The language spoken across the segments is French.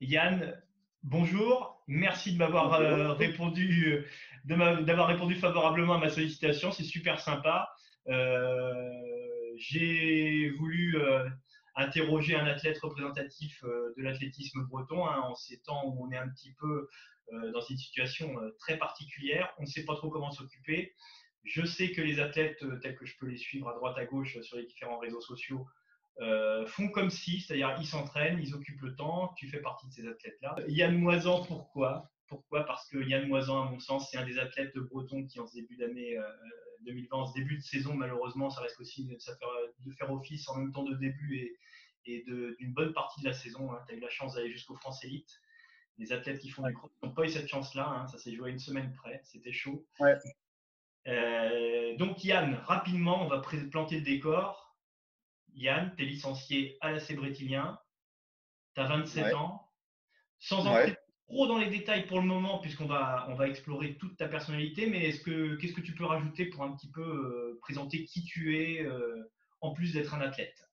Yann, bonjour. Merci de m'avoir Bonjour. répondu, d'avoir répondu favorablement à ma sollicitation. C'est super sympa. Euh, j'ai voulu interroger un athlète représentatif de l'athlétisme breton, hein, en ces temps où on est un petit peu dans une situation très particulière. On ne sait pas trop comment s'occuper. Je sais que les athlètes, tels que je peux les suivre à droite à gauche sur les différents réseaux sociaux, font comme si, c'est-à-dire ils s'entraînent, ils occupent le temps, tu fais partie de ces athlètes-là. Yann Moisan, pourquoi? Pourquoi? Parce que Yann Moisan, à mon sens, c'est un des athlètes bretons qui, en ce début d'année 2020, en ce début de saison, malheureusement, ça risque aussi de faire office en même temps de début et d'une bonne partie de la saison. Hein. Tu as eu la chance d'aller jusqu'au France Elite. Les athlètes qui font Ouais. du cross n'ont pas eu cette chance-là. Hein. Ça s'est joué à une semaine près. C'était chaud. Ouais. Donc Yann, rapidement, on va planter le décor. Yann, tu es licencié à l'AC Brétilien, tu as 27 Ouais. ans. Sans entrer Ouais. trop dans les détails pour le moment, puisqu'on va explorer toute ta personnalité, mais qu'est-ce que tu peux rajouter pour un petit peu présenter qui tu es, en plus d'être un athlète?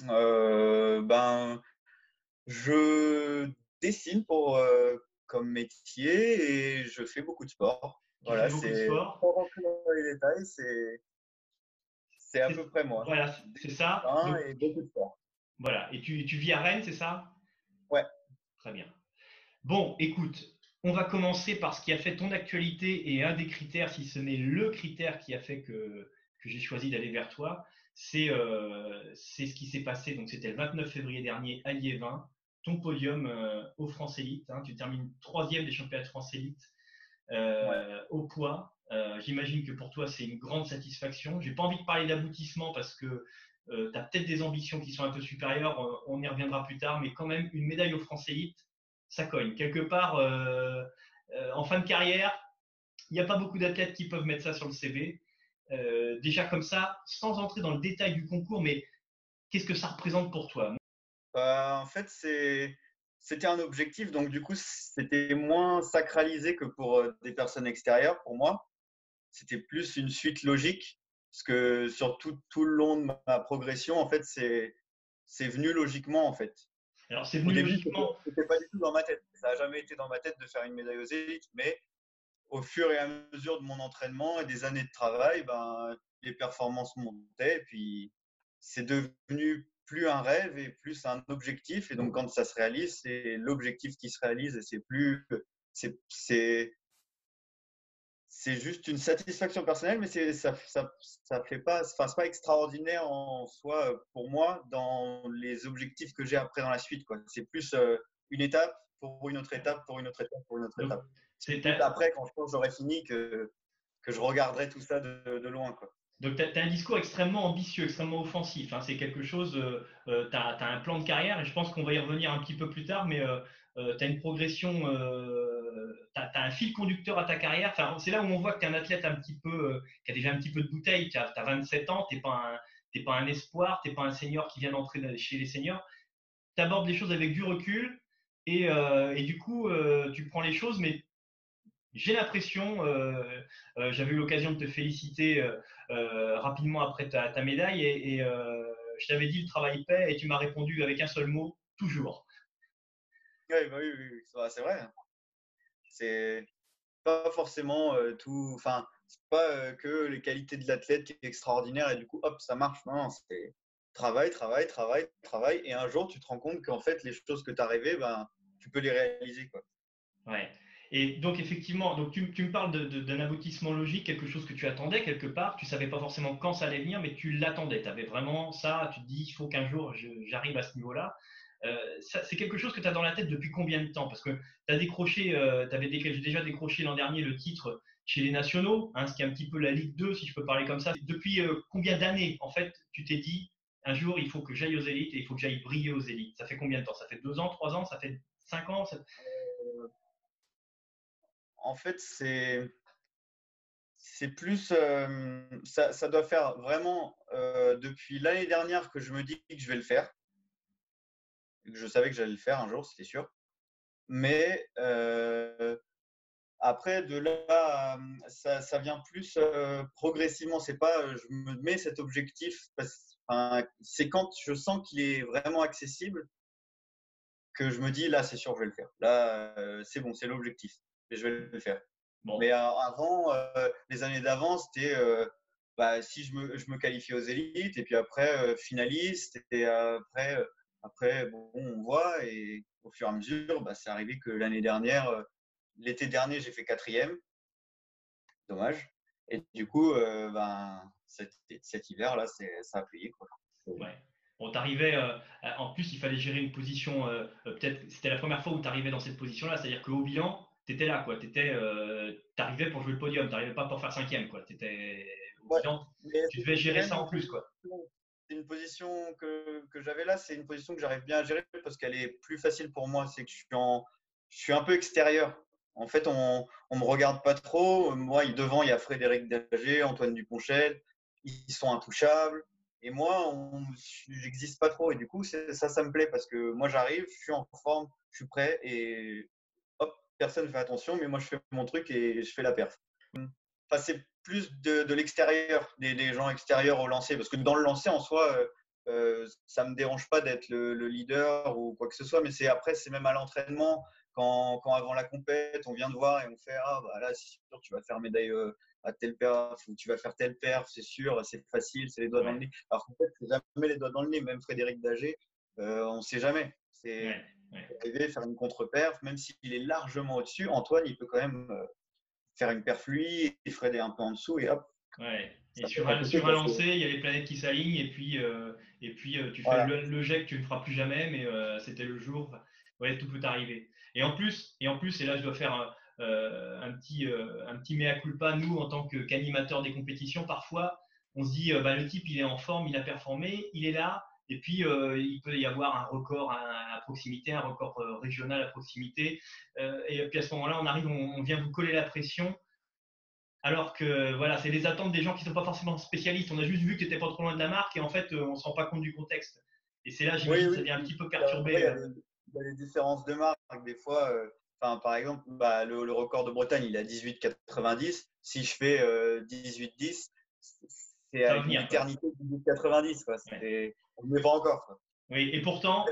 Ben, je dessine comme métier et je fais beaucoup de sport. Tu fais Voilà, beaucoup de c'est sport. sans rentrer dans les détails, c'est à peu près moi. Voilà, c'est ça. Dessin Donc et beaucoup de sport. voilà, et tu vis à Rennes, c'est ça? Ouais. Très bien. Bon, écoute, on va commencer par ce qui a fait ton actualité et un des critères, si ce n'est le critère qui a fait que j'ai choisi d'aller vers toi, c'est ce qui s'est passé. Donc, c'était le 29 février dernier à Liévin, ton podium au France Elite. Hein, tu termines troisième des championnats de France Elite Ouais. au poids. J'imagine que pour toi, c'est une grande satisfaction. J'ai pas envie de parler d'aboutissement parce que tu as peut-être des ambitions qui sont un peu supérieures. On y reviendra plus tard, mais quand même, une médaille au France Elite, ça cogne. Quelque part, en fin de carrière, il n'y a pas beaucoup d'athlètes qui peuvent mettre ça sur le CV. Déjà comme ça, sans entrer dans le détail du concours, mais qu'est-ce que ça représente pour toi? En fait, c'était un objectif, donc du coup, c'était moins sacralisé que pour des personnes extérieures pour moi. C'était plus une suite logique, parce que sur tout le long de ma progression, en fait, c'est venu logiquement, en fait. Alors c'est Au venu début, c'était logiquement. c'était pas du tout dans ma tête. Ça n'a jamais été dans ma tête de faire une médaille aux élites, mais au fur et à mesure de mon entraînement et des années de travail, ben, les performances montaient, et puis c'est devenu plus un rêve et plus un objectif. Et donc, quand ça se réalise, c'est l'objectif qui se réalise et c'est, c'est, c'est juste une satisfaction personnelle, mais ça fait pas, enfin, c'est pas extraordinaire en soi pour moi dans les objectifs que j'ai après dans la suite, quoi. C'est plus une étape pour une autre étape, pour une autre étape, pour une autre Donc, étape. C'est c'est, plus après, quand je pense que j'aurai fini, que je regarderai tout ça de loin, quoi. Donc, tu as un discours extrêmement ambitieux, extrêmement offensif. Hein. C'est quelque chose, tu as un plan de carrière, et je pense qu'on va y revenir un petit peu plus tard, mais tu as une progression, tu as un fil conducteur à ta carrière. Enfin, c'est là où on voit que tu es un athlète un petit peu, qui a déjà un petit peu de bouteille, tu as 27 ans, tu n'es pas un espoir, tu n'es pas un senior qui vient d'entrer chez les seniors. Tu abordes les choses avec du recul, et du coup, tu prends les choses, mais j'ai l'impression, j'avais eu l'occasion de te féliciter rapidement après ta médaille et je t'avais dit le travail paie et tu m'as répondu avec un seul mot, toujours. Ouais, bah oui, oui, oui, c'est vrai, hein. C'est pas forcément tout, enfin, c'est pas que les qualités de l'athlète qui est extraordinaire et du coup, hop, ça marche. Non, c'est travail, travail, travail, travail. Et un jour, tu te rends compte qu'en fait, les choses que tu as rêvé, ben, tu peux les réaliser, quoi. Ouais. Et donc effectivement, donc tu me parles d'un aboutissement logique, quelque chose que tu attendais quelque part, tu savais pas forcément quand ça allait venir, mais tu l'attendais. Tu avais vraiment ça, tu te dis, il faut qu'un jour j'arrive à ce niveau-là. C'est quelque chose que tu as dans la tête depuis combien de temps? Parce que tu as décroché, tu avais déjà décroché l'an dernier le titre chez les nationaux, hein, ce qui est un petit peu la Ligue 2, si je peux parler comme ça. Depuis combien d'années, en fait, tu t'es dit, un jour, il faut que j'aille aux élites et il faut que j'aille briller aux élites? Ça fait combien de temps? Ça fait 2 ans, 3 ans, ça fait 5 ans? En fait, c'est plus, ça doit faire vraiment depuis l'année dernière que je me dis que je vais le faire. Je savais que j'allais le faire un jour, c'était sûr. Mais après, de là, ça vient plus progressivement. C'est pas, je me mets cet objectif, enfin, c'est quand je sens qu'il est vraiment accessible que je me dis, là, c'est sûr, je vais le faire. Là, c'est bon, c'est l'objectif. Et je vais le faire. Bon, Mais avant, les années d'avant, c'était bah, si je me qualifie aux élites, et puis après, finaliste, et après bon, on voit. Et au fur et à mesure, bah, c'est arrivé que l'année dernière, l'été dernier, j'ai fait quatrième. Dommage. Et du coup, ben, cet hiver-là, ça a payé, quoi. ouais. Bon, t'arrivais, en plus, il fallait gérer une position, peut-être, c'était la première fois où tu arrivais dans cette position-là, c'est-à-dire qu'au bilan, tu étais là, quoi. T'arrivais pour jouer le podium, t'arrivais pas pour faire cinquième, quoi. Au Ouais, bilan, mais tu devais c'est gérer quand même ça en plus, quoi. une position que j'avais là, c'est une position que j'arrive bien à gérer parce qu'elle est plus facile pour moi. C'est que je suis un peu extérieur. En fait, on me regarde pas trop. Moi, devant, il y a Frédéric Dager, Antoine Duponchel. Ils sont intouchables. Et moi, j'existe pas trop. Et du coup, ça me plaît parce que moi, j'arrive, je suis en forme, je suis prêt et hop, personne ne fait attention, mais moi, je fais mon truc et je fais la perf. Enfin, c'est plus de l'extérieur, des gens extérieurs au lancer. Parce que dans le lancer, en soi, ça ne me dérange pas d'être le leader ou quoi que ce soit. Mais après, c'est même à l'entraînement, quand avant la compète, on vient de voir et on fait ah, bah là, c'est sûr, tu vas faire médaille à telle perf ou tu vas faire telle perf, c'est sûr, c'est facile, c'est les doigts dans le Ouais, nez. Alors qu'en fait, c'est jamais les doigts dans le nez. Même Frédéric Dager, on ne sait jamais. C'est ouais, ouais. arriver, faire une contre-perf, même s'il est largement au-dessus, Antoine, il peut quand même faire une perf lui, et Fred est un peu en dessous et hop, Ouais. Et ça passe à côté. sur un Quoi. lancer, il y a les planètes qui s'alignent et puis tu fais Voilà. le jet que tu ne feras plus jamais, mais c'était le jour. Ouais, tout peut arriver. Et en plus, et là je dois faire un petit mea culpa, nous en tant qu'animateurs des compétitions, parfois on se dit bah, le type il est en forme, il a performé, il est là, et puis il peut y avoir un record à proximité, un record régional à proximité, et puis à ce moment-là on arrive, on vient vous coller la pression. Alors que voilà, c'est les attentes des gens qui ne sont pas forcément spécialistes. On a juste vu que tu n'étais pas trop loin de la marque et en fait, on ne se rend pas compte du contexte. Et c'est là, Oui, j'imagine, que ça oui. vient un Puis, petit peu après, perturber. il y a des différences de marque. Des fois, enfin, par exemple, bah, le record de Bretagne, il est à 18,90. Si je fais 18,10, c'est Ça va avec une venir, quoi. éternité de 18,90. Quoi. Ouais. On ne l'est pas encore. Quoi. Oui, et pourtant,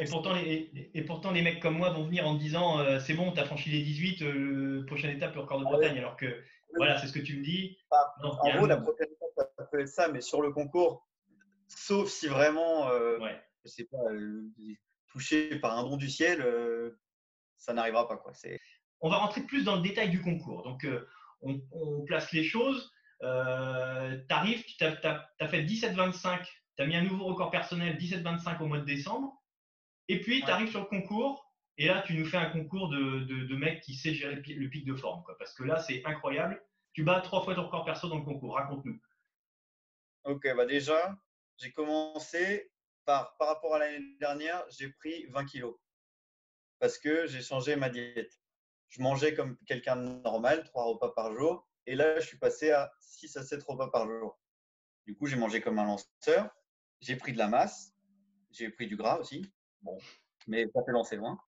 les mecs comme moi vont venir en te disant c'est bon, tu as franchi les 18, prochaine étape, le record de Ah ouais. Bretagne. Alors que, Oui. voilà, c'est ce que tu me dis. Enfin, Non, il y en a un gros, la move. prochaine étape, ça peut être ça, mais sur le concours, sauf si vraiment, Ouais. je sais pas, touché par un don du ciel, ça n'arrivera pas. Quoi. On va rentrer plus dans le détail du concours. Donc, on place les choses. Tu arrives, tu as fait 17-25, tu as mis un nouveau record personnel 17-25 au mois de décembre. Et puis, tu Ouais. arrives sur le concours. Et là, tu nous fais un concours de mec qui sait gérer le pic de forme. Quoi, parce que là, c'est incroyable. Tu bats 3 fois ton record perso dans le concours. Raconte-nous. Ok, bah déjà, j'ai commencé par rapport à l'année dernière, j'ai pris 20 kilos parce que j'ai changé ma diète. Je mangeais comme quelqu'un de normal, 3 repas par jour, et là, je suis passé à 6 à 7 repas par jour. Du coup, j'ai mangé comme un lanceur, j'ai pris de la masse, j'ai pris du gras aussi, bon, mais ça fait lancer loin.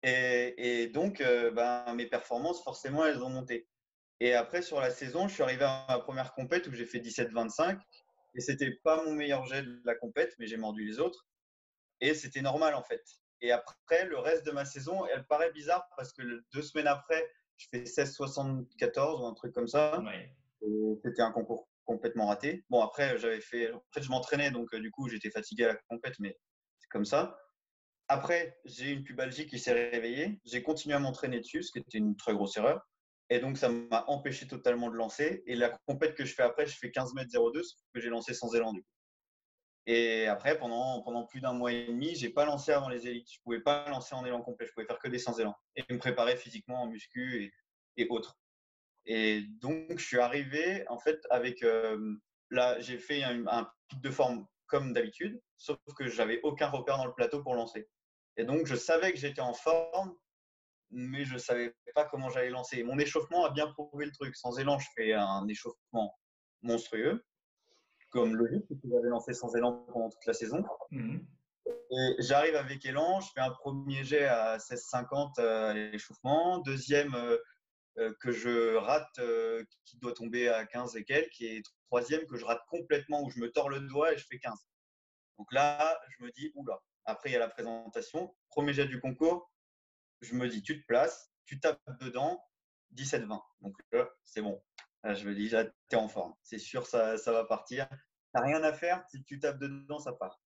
Et donc, ben, mes performances, forcément, elles ont monté. Et après, sur la saison, je suis arrivé à ma première compète où j'ai fait 17-25. Et c'était pas mon meilleur jet de la compète, mais j'ai mordu les autres. Et c'était normal, en fait. Et après, le reste de ma saison, elle paraît bizarre parce que 2 semaines après, je fais 16,74 ou un truc comme ça. Ouais. Et c'était un concours complètement raté. Bon, après, en fait, je m'entraînais, donc du coup, j'étais fatigué à la compète, mais c'est comme ça. Après, j'ai une pubalgie qui s'est réveillée. J'ai continué à m'entraîner dessus, ce qui était une très grosse erreur. Et donc, ça m'a empêché totalement de lancer. Et la compète que je fais après, je fais 15 mètres 02, sauf que j'ai lancé sans élan du coup. Et après, pendant plus d'un mois et demi, j'ai pas lancé avant les élites. Je pouvais pas lancer en élan complet. Je pouvais faire que des sans élan et me préparer physiquement en muscu et autres. Et donc, je suis arrivé en fait avec là, j'ai fait un pic de forme comme d'habitude, sauf que j'avais aucun repère dans le plateau pour lancer. Et donc, je savais que j'étais en forme, mais je savais pas comment j'allais lancer. Mon échauffement a bien prouvé le truc. Sans élan, je fais un échauffement monstrueux, comme logique, parce que j'avais lancé sans élan pendant toute la saison. Mhm. Et j'arrive avec élan, je fais un premier jet à 16,50 à l'échauffement, deuxième que je rate, qui doit tomber à 15 et quelques, et troisième que je rate complètement, où je me tords le doigt et je fais 15. Donc là, je me dis, oula, Après, il y a la présentation. Premier jet du concours, je me dis, tu te places, tu tapes dedans, 17-20. Donc là, c'est bon. Là, je me dis, tu es en forme. C'est sûr, ça va partir. Tu n'as rien à faire. Si tu tapes dedans, ça part.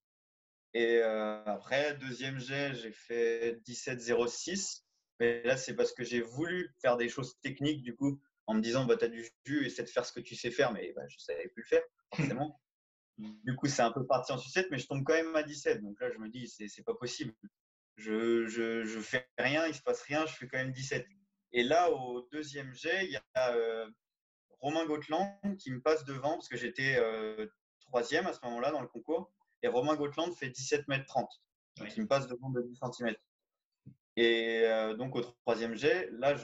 Et après, deuxième jet, j'ai fait 17-06. Mais là, c'est parce que j'ai voulu faire des choses techniques, du coup, en me disant, bah, tu as du jus, essaie de faire ce que tu sais faire. Mais bah, je ne savais plus le faire, forcément. Du coup, c'est un peu parti en sucette, mais je tombe quand même à 17. Donc là, je me dis, c'est pas possible. Je fais rien, il se passe rien, je fais quand même 17. Et là, au deuxième jet, il y a Romain Gotland qui me passe devant parce que j'étais troisième à ce moment-là dans le concours. Et Romain Gotland fait 17 mètres 30. Donc, Ouais. il me passe devant de 10 cm. Et donc, au troisième jet, là,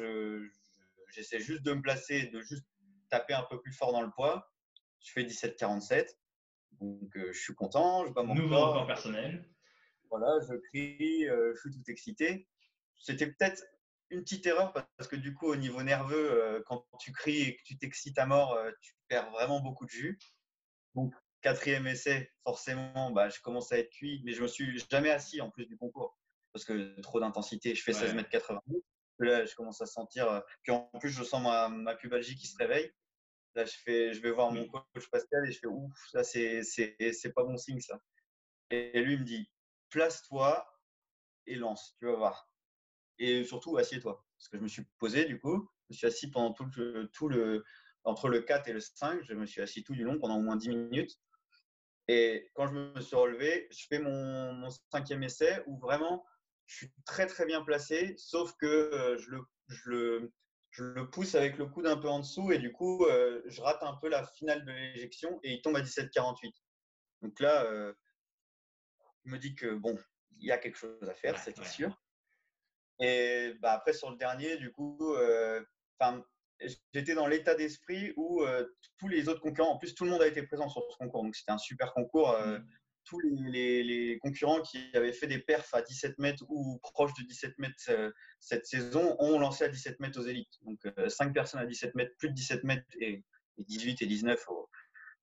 j'essaie juste de me placer, de juste taper un peu plus fort dans le poids. Je fais 17,47. Donc, je suis content, je bats mon Nouveau record. record personnel. Voilà, je crie, je suis tout excité. C'était peut-être une petite erreur parce que du coup, au niveau nerveux, quand tu cries et que tu t'excites à mort, tu perds vraiment beaucoup de jus. Donc, quatrième essai, forcément, bah, je commence à être cuit, mais je me suis jamais assis en plus du concours parce que trop d'intensité. Je fais 16 mètres 80. Là, je commence à sentir. Puis en plus, je sens ma pubalgie qui se réveille. Là, je vais voir mon coach Pascal et je fais ouf, ça, c'est pas bon signe, ça. Et lui, il me dit, place-toi et lance, tu vas voir. Et surtout, assieds-toi. Parce que je me suis posé, du coup, je me suis assis pendant entre le 4 et le 5, je me suis assis tout du long pendant au moins 10 minutes. Et quand je me suis relevé, je fais mon cinquième essai où vraiment, je suis très, très bien placé, sauf que je le pousse avec le coude un peu en dessous et du coup, je rate un peu la finale de l'éjection et il tombe à 17,48. Donc là, je me dis que bon, il y a quelque chose à faire, c'était sûr. Et bah, après, sur le dernier, du coup, j'étais dans l'état d'esprit où tous les autres concurrents, en plus, tout le monde a été présent sur ce concours. Donc, c'était un super concours. Tous les concurrents qui avaient fait des perfs à 17 mètres ou proches de 17 mètres cette saison ont lancé à 17 mètres aux élites. Donc, 5 personnes à 17 mètres, plus de 17 mètres et 18 et 19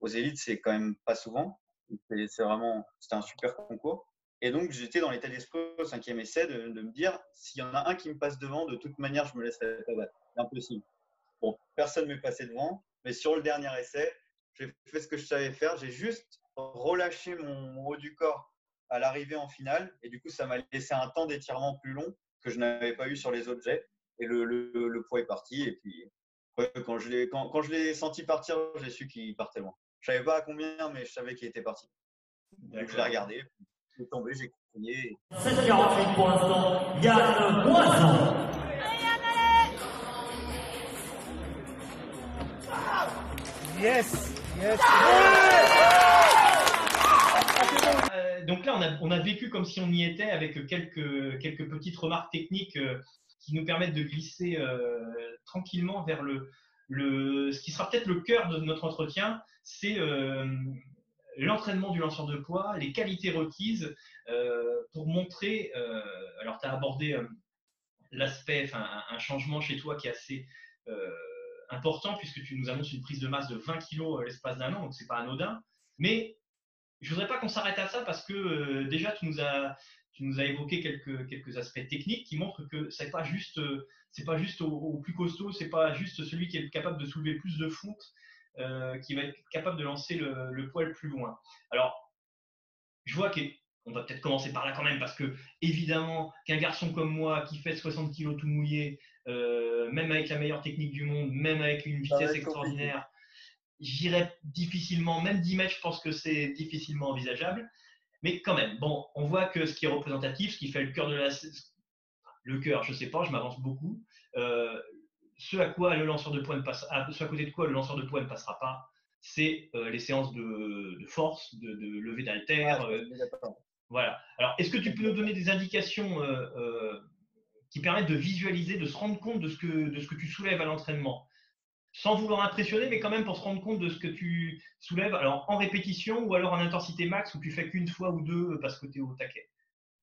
aux élites, c'est quand même pas souvent. C'était un super concours. Et donc, j'étais dans l'état d'esprit au cinquième essai de me dire, s'il y en a un qui me passe devant, de toute manière, je me laisserai pas battre. C'est impossible. Bon, personne ne m'est passé devant, mais sur le dernier essai, j'ai fait ce que je savais faire. J'ai juste relâché mon haut du corps à l'arrivée en finale. Et du coup, ça m'a laissé un temps d'étirement plus long que je n'avais pas eu sur les autres jets. Et le poids est parti. Et puis, quand je l'ai senti partir, j'ai su qu'il partait loin. Je ne savais pas à combien, mais je savais qu'il était parti. Donc, je l'ai regardé. Il est tombé, j'ai crié. 7,48 pour l'instant, Yann Moison. Yes, yes. Donc là, on a vécu comme si on y était avec quelques petites remarques techniques qui nous permettent de glisser tranquillement vers ce qui sera peut-être le cœur de notre entretien, c'est l'entraînement du lanceur de poids, les qualités requises pour montrer. Alors, tu as abordé l'aspect, enfin, un changement chez toi qui est assez important puisque tu nous annonces une prise de masse de 20 kg l'espace d'un an, donc c'est pas anodin. Mais je voudrais pas qu'on s'arrête à ça parce que déjà tu nous as évoqué quelques aspects techniques qui montrent que c'est pas juste au plus costaud, c'est pas juste celui qui est capable de soulever plus de fonte qui va être capable de lancer le poids le plus loin. Alors, je vois qu'on va peut-être commencer par là quand même, parce que évidemment qu'un garçon comme moi qui fait 60 kg tout mouillé, même avec la meilleure technique du monde, même avec une vitesse extraordinaire, j'irai difficilement, même 10 mètres, je pense que c'est difficilement envisageable. Mais quand même, bon, on voit que ce qui est représentatif, ce qui fait le cœur de le cœur, je sais pas, je m'avance beaucoup. Ce à quoi le lanceur de poids ce à côté de quoi le lanceur de poids ne passera pas, c'est les séances de force, de levée d'haltère. Voilà. Alors, est-ce que tu peux nous donner des indications qui permettent de visualiser, de se rendre compte de ce que tu soulèves à l'entraînement, sans vouloir impressionner, mais quand même pour se rendre compte de ce que tu soulèves, alors en répétition ou alors en intensité max où tu fais qu'une fois ou deux parce que tu es au taquet?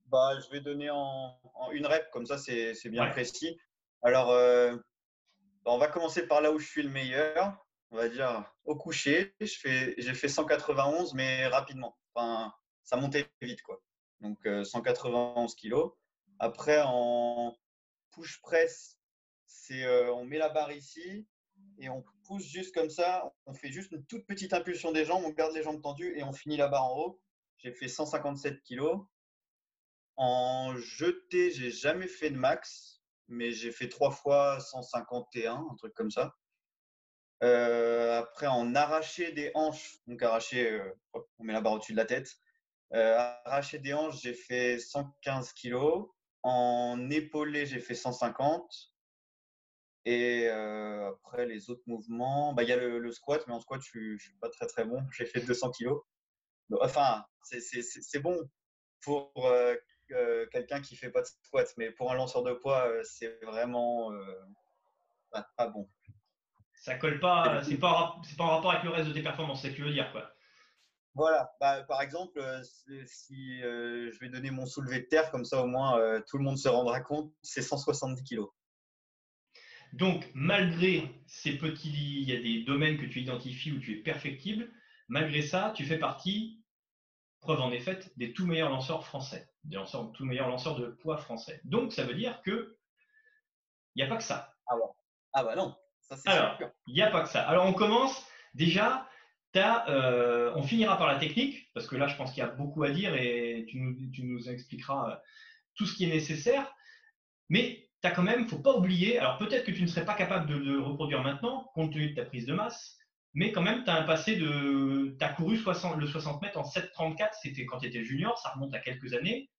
Bah, je vais donner en une rep, comme ça c'est bien précis. Alors, on va commencer par là où je suis le meilleur. On va dire au coucher, j'ai fait 191, mais rapidement. Enfin, ça montait vite, quoi. donc 191 kg. Après, en push press, on met la barre ici et on pousse juste comme ça. On fait juste une toute petite impulsion des jambes, on garde les jambes tendues et on finit la barre en haut. J'ai fait 157 kg. En jeté, j'ai jamais fait de max, mais j'ai fait 3 fois 151, un truc comme ça. Après, en arraché des hanches, donc arraché, on met la barre au-dessus de la tête. Arraché des hanches, j'ai fait 115 kg. En épaulé, j'ai fait 150. Et après, les autres mouvements, il y a le squat, mais en squat, je ne suis pas très très bon. J'ai fait 200 kg. Enfin, c'est bon pour quelqu'un qui ne fait pas de squat, mais pour un lanceur de poids, c'est vraiment pas bon. Ça colle pas, c'est pas en rapport avec le reste de tes performances, c'est ce que tu veux dire, quoi. Voilà, par exemple, si je vais donner mon soulevé de terre, comme ça au moins tout le monde se rendra compte, c'est 170 kg. Donc, malgré ces petits, il y a des domaines que tu identifies où tu es perfectible, malgré ça, tu fais partie, preuve en est faite, des tout meilleurs lanceurs français, tout meilleurs lanceurs de poids français. Donc, ça veut dire que il n'y a pas que ça. Ah ouais. Ah bah non, ça c'est Alors, sûr. il n'y a pas que ça. Alors, on commence déjà. On finira par la technique, parce que là, je pense qu'il y a beaucoup à dire et tu nous expliqueras tout ce qui est nécessaire. Mais tu as quand même, il ne faut pas oublier, alors peut-être que tu ne serais pas capable de le reproduire maintenant, compte tenu de ta prise de masse, mais quand même, tu as un passé de. Tu as couru le 60 mètres en 7,34, c'était quand tu étais junior, ça remonte à quelques années,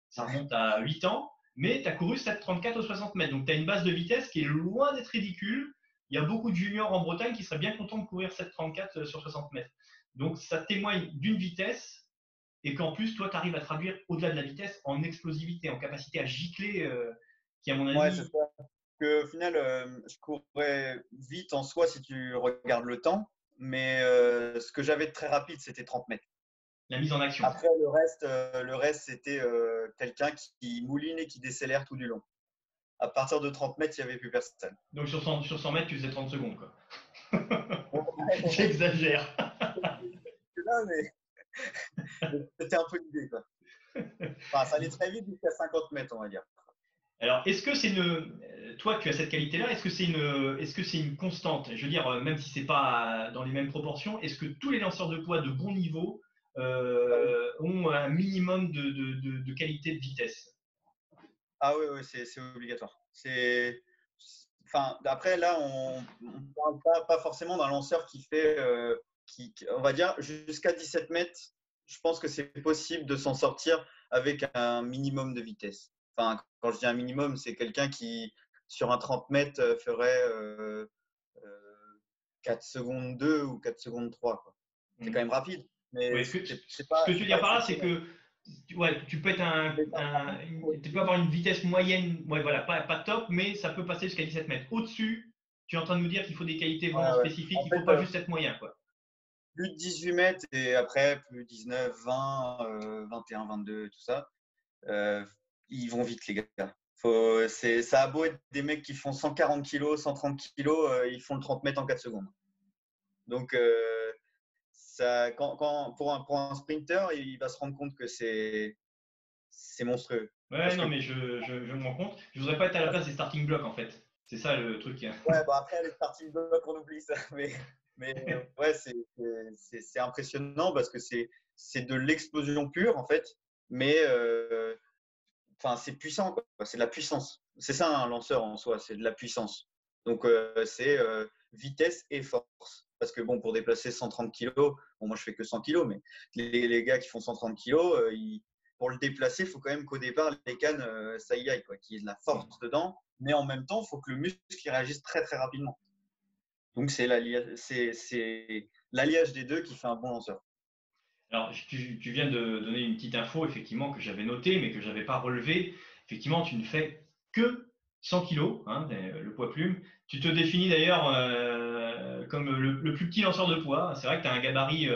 ça remonte à 8 ans, mais tu as couru 7,34 au 60 mètres. Donc tu as une base de vitesse qui est loin d'être ridicule. Il y a beaucoup de juniors en Bretagne qui seraient bien contents de courir 7,34 sur 60 mètres. Donc ça témoigne d'une vitesse et qu'en plus, toi, tu arrives à traduire au-delà de la vitesse en explosivité, en capacité à gicler, qui, à mon Ouais, avis. c'est ça. Que, au final, je courrais vite en soi si tu regardes le temps, mais ce que j'avais de très rapide, c'était 30 mètres. La mise en action. Après, le reste c'était quelqu'un qui mouline et qui décélère tout du long. À partir de 30 mètres, il n'y avait plus personne. Donc sur 100 mètres, tu faisais 30 secondes, quoi. J'exagère. Là, mais c'était un peu l'idée, quoi. Enfin, ça allait très vite jusqu'à 50 mètres, on va dire. Alors, est-ce que c'est toi, tu as cette qualité-là, est-ce que c'est une constante? Je veux dire, même si c'est pas dans les mêmes proportions, est-ce que tous les lanceurs de poids de bon niveau ont un minimum de qualité de vitesse? Ah oui, oui, c'est obligatoire. Enfin, après, là, on ne parle pas forcément d'un lanceur qui fait, on va dire, jusqu'à 17 mètres. Je pense que c'est possible de s'en sortir avec un minimum de vitesse. Enfin, quand je dis un minimum, c'est quelqu'un qui, sur un 30 mètres, ferait 4 secondes 2 ou 4 secondes 3, quoi. C'est quand même rapide. Mais Ouais, c'est ce pas, que tu veux dire par là, c'est exceptionnel. que ouais, tu peux être tu peux avoir une vitesse moyenne, ouais, voilà, pas top, mais ça peut passer jusqu'à 17 mètres. Au-dessus, tu es en train de nous dire qu'il faut des qualités Ouais, vraiment ouais. spécifiques, En il ne fait, faut pas juste être moyen, quoi. plus de 18 mètres et après plus 19, 20, 21, 22, tout ça, ils vont vite, les gars. Ça a beau être des mecs qui font 140 kilos, 130 kilos, ils font le 30 mètres en 4 secondes. Donc, pour un sprinter, il va se rendre compte que c'est monstrueux. Ouais, Parce que, non, mais je me rends compte. Je voudrais pas être à la place des starting blocks, en fait. C'est ça le truc. ouais, bon, après, les starting blocks, on oublie ça. Mais ouais, c'est impressionnant parce que c'est de l'explosion pure, en fait. Mais enfin, c'est puissant, quoi. C'est de la puissance. C'est ça un lanceur en soi, c'est de la puissance. Donc, c'est vitesse et force. Parce que bon, pour déplacer 130 kg, bon, moi je fais que 100 kg, mais les gars qui font 130 kg, pour le déplacer, il faut quand même qu'au départ, les cannes, ça y aille, quoi, qu'il y ait de la force dedans. Mais en même temps, il faut que le muscle il réagisse très très rapidement. Donc, c'est l'alliage des deux qui fait un bon lanceur. Alors, tu viens de donner une petite info, effectivement, que j'avais notée, mais que je n'avais pas relevée. Effectivement, tu ne fais que 100 kilos, hein, le poids plume. Tu te définis d'ailleurs comme le plus petit lanceur de poids. C'est vrai que tu as un gabarit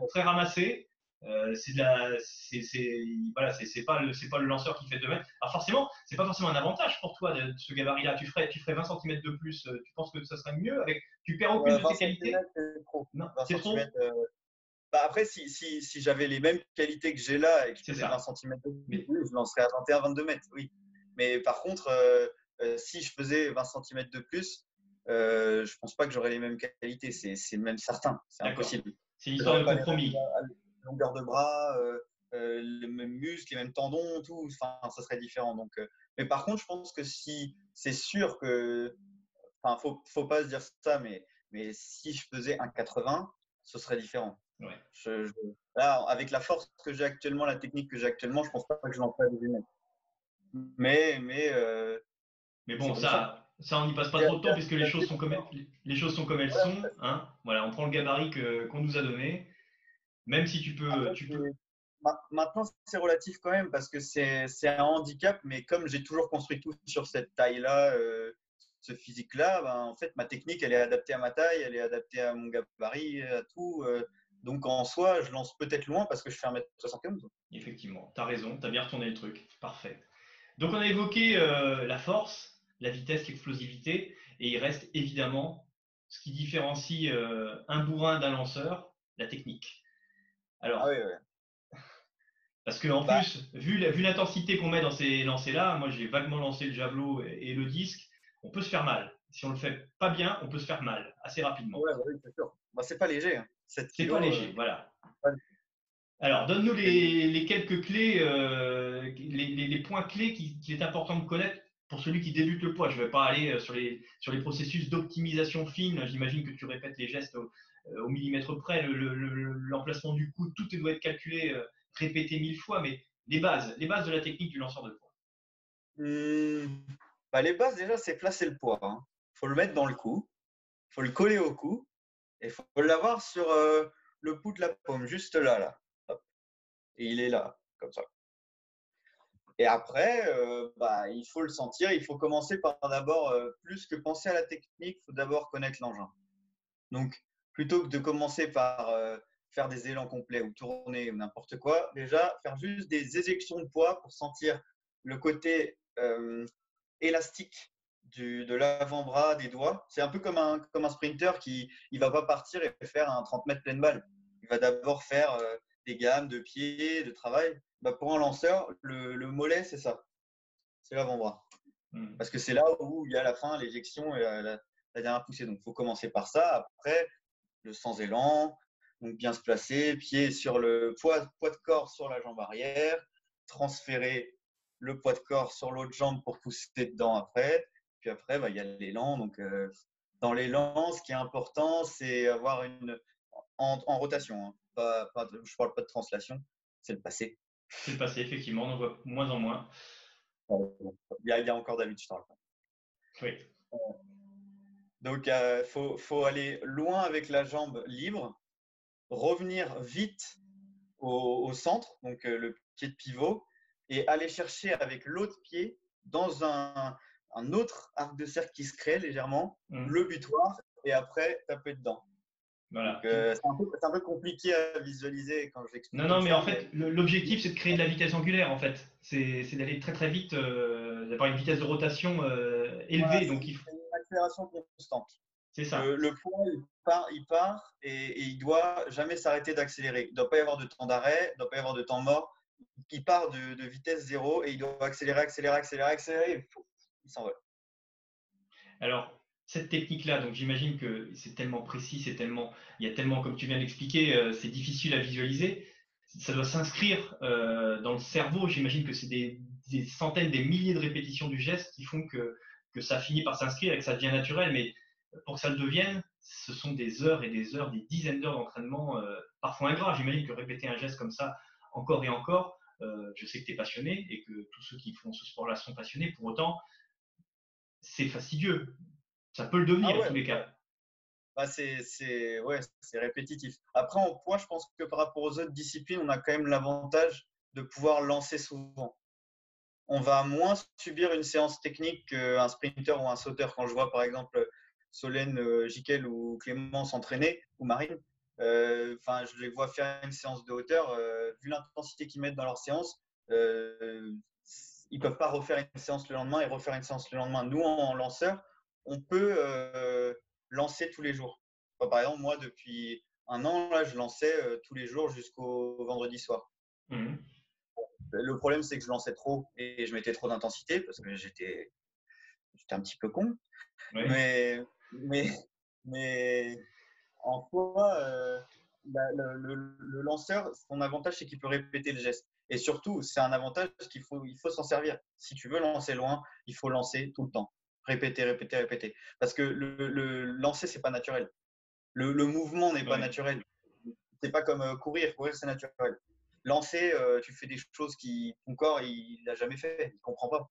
très ramassé. Voilà, c'est pas le lanceur qui fait 2 mètres. Alors forcément, c'est pas forcément un avantage pour toi de ce gabarit-là. Tu ferais 20 cm de plus. Tu penses que ça serait mieux avec. Tu perds aucune de 20 tes qualités? cm, c'est trop. Non, 20 c'est trop. cm, Bah après, si j'avais les mêmes qualités que j'ai là et que je C'est faisais ça. 20 cm de Mais, plus, oui, je lancerais à 21, 22 mètres, oui. Mais par contre, si je faisais 20 cm de plus, je pense pas que j'aurais les mêmes qualités. C'est même certain. C'est d'accord. impossible. C'est une histoire J'aurais de pas les mêmes compromis. longueurs de bras, les mêmes muscles, les mêmes tendons, tout. Enfin, ça serait différent. Donc, mais par contre, je pense que si c'est sûr que, enfin, faut pas se dire ça, mais si je faisais un 80, ce serait différent. Ouais. Là, avec la force que j'ai actuellement, la technique que j'ai actuellement, je pense pas que je lancerais des lunettes. Mais Mais c'est bon, comme ça. ça, on n'y passe pas Il y a- trop de il y temps a- puisque il y a des les choses sont comme elles voilà, sont. Hein. Voilà, on prend le gabarit qu'on nous a donné. Même si après, tu peux. maintenant, c'est relatif quand même parce que c'est un handicap, mais comme j'ai toujours construit tout sur cette taille-là, ce physique-là, ben, en fait, ma technique, elle est adaptée à ma taille, elle est adaptée à mon gabarit, à tout. Donc, en soi, je lance peut-être loin parce que je fais 1m71. Effectivement, tu as raison, tu as bien retourné le truc. Parfait. Donc, on a évoqué la force, la vitesse, l'explosivité, et il reste évidemment ce qui différencie un bourrin d'un lanceur, la technique. Ah Alors, oui, oui. parce qu'en Bah, plus, vu l'intensité qu'on met dans ces lancers-là, moi j'ai vaguement lancé le javelot et le disque, on peut se faire mal. Si on le fait pas bien, on peut se faire mal assez rapidement. ouais, ouais, c'est sûr. Bah, c'est pas léger, hein. 7 C'est pas kilos. léger, voilà. Pas- Alors, donne-nous c'est léger. les quelques clés, les points clés qu'il est important de connaître pour celui qui débute le poids. Je ne vais pas aller sur les processus d'optimisation fine. J'imagine que tu répètes les gestes au millimètre près, l'emplacement du coude, tout doit être calculé, répété 1000 fois, mais les bases de la technique du lanceur de poids. Bah, les bases, déjà, c'est placer le poids, hein. Faut le mettre dans le cou, faut le coller au cou et faut l'avoir sur le bout de la paume, juste là, là. Hop. Et il est là, comme ça. Et après, bah, il faut le sentir. Il faut commencer par d'abord, plus que penser à la technique, il faut d'abord connaître l'engin. Donc, plutôt que de commencer par faire des élans complets ou tourner ou n'importe quoi, déjà, faire juste des éjections de poids pour sentir le côté élastique de l'avant-bras, des doigts. C'est un peu comme un sprinter qui ne va pas partir et faire un 30 mètres pleine balle. Il va d'abord faire des gammes de pieds, de travail. Bah, pour un lanceur, le mollet, c'est ça. C'est l'avant-bras. Parce que c'est là où il y a la fin, l'éjection et la dernière poussée. Donc, il faut commencer par ça. Après, le sans élan, donc bien se placer, pied sur le poids de corps sur la jambe arrière, transférer le poids de corps sur l'autre jambe pour pousser dedans après. Puis après, bah, il y a l'élan. Donc, dans l'élan, ce qui est important, c'est avoir en rotation. Hein. Je ne parle pas de translation, c'est le passé. C'est le passé, effectivement, on en voit moins en moins. Il y a encore David, je parle pas. Oui. Donc, faut aller loin avec la jambe libre, revenir vite au centre, donc le pied de pivot, et aller chercher avec l'autre pied dans un autre arc de cercle qui se crée légèrement, le butoir, et après taper dedans. Voilà. C'est un peu compliqué à visualiser quand j'explique Non, comme mais ça. en fait, l'objectif, c'est de créer de la vitesse angulaire, en fait. C'est d'aller très très vite, d'avoir une vitesse de rotation Voilà, élevée. c'est Donc, une accélération constante. c'est ça. Le poids, il part et il doit jamais s'arrêter d'accélérer. Il ne doit pas y avoir de temps d'arrêt, il ne doit pas y avoir de temps mort. Il part de vitesse zéro et il doit accélérer, accélérer, accélérer, accélérer et il s'envole. Alors, cette technique-là, donc j'imagine que c'est tellement précis, il y a tellement, comme tu viens d'expliquer, c'est difficile à visualiser. Ça doit s'inscrire dans le cerveau. J'imagine que c'est des centaines, des milliers de répétitions du geste qui font que ça finit par s'inscrire et que ça devient naturel. Mais pour que ça le devienne, ce sont des heures et des heures, des dizaines d'heures d'entraînement, parfois ingrats. J'imagine que répéter un geste comme ça encore et encore, je sais que tu es passionné et que tous ceux qui font ce sport-là sont passionnés. Pour autant, c'est fastidieux. Ça peut le devenir Ah dans ouais, tous les cas. bah ouais, c'est répétitif. Après, en poids, je pense que par rapport aux autres disciplines, on a quand même l'avantage de pouvoir lancer souvent. On va moins subir une séance technique qu'un sprinter ou un sauteur. Quand je vois par exemple Solène, Jiquel ou Clément s'entraîner, ou Marine, je les vois faire une séance de hauteur. Vu l'intensité qu'ils mettent dans leur séance, ils ne peuvent pas refaire une séance le lendemain et refaire une séance le lendemain. Nous, en lanceur, on peut lancer tous les jours. Par exemple, moi, depuis un an, là, je lançais tous les jours jusqu'au vendredi soir. Mhm. Le problème, c'est que je lançais trop et je mettais trop d'intensité parce que j'étais un petit peu con. Ouais. Mais, mais en soi, le lanceur, son avantage, c'est qu'il peut répéter le geste. Et surtout, c'est un avantage il faut s'en servir. Si tu veux lancer loin, il faut lancer tout le temps. Répéter, répéter, répéter. Parce que le lancer, c'est pas naturel. Le mouvement n'est pas Ouais. naturel. C'est pas comme courir. Courir, c'est naturel. Lancer, tu fais des choses qui ton corps, il n'a jamais fait. Il comprend pas.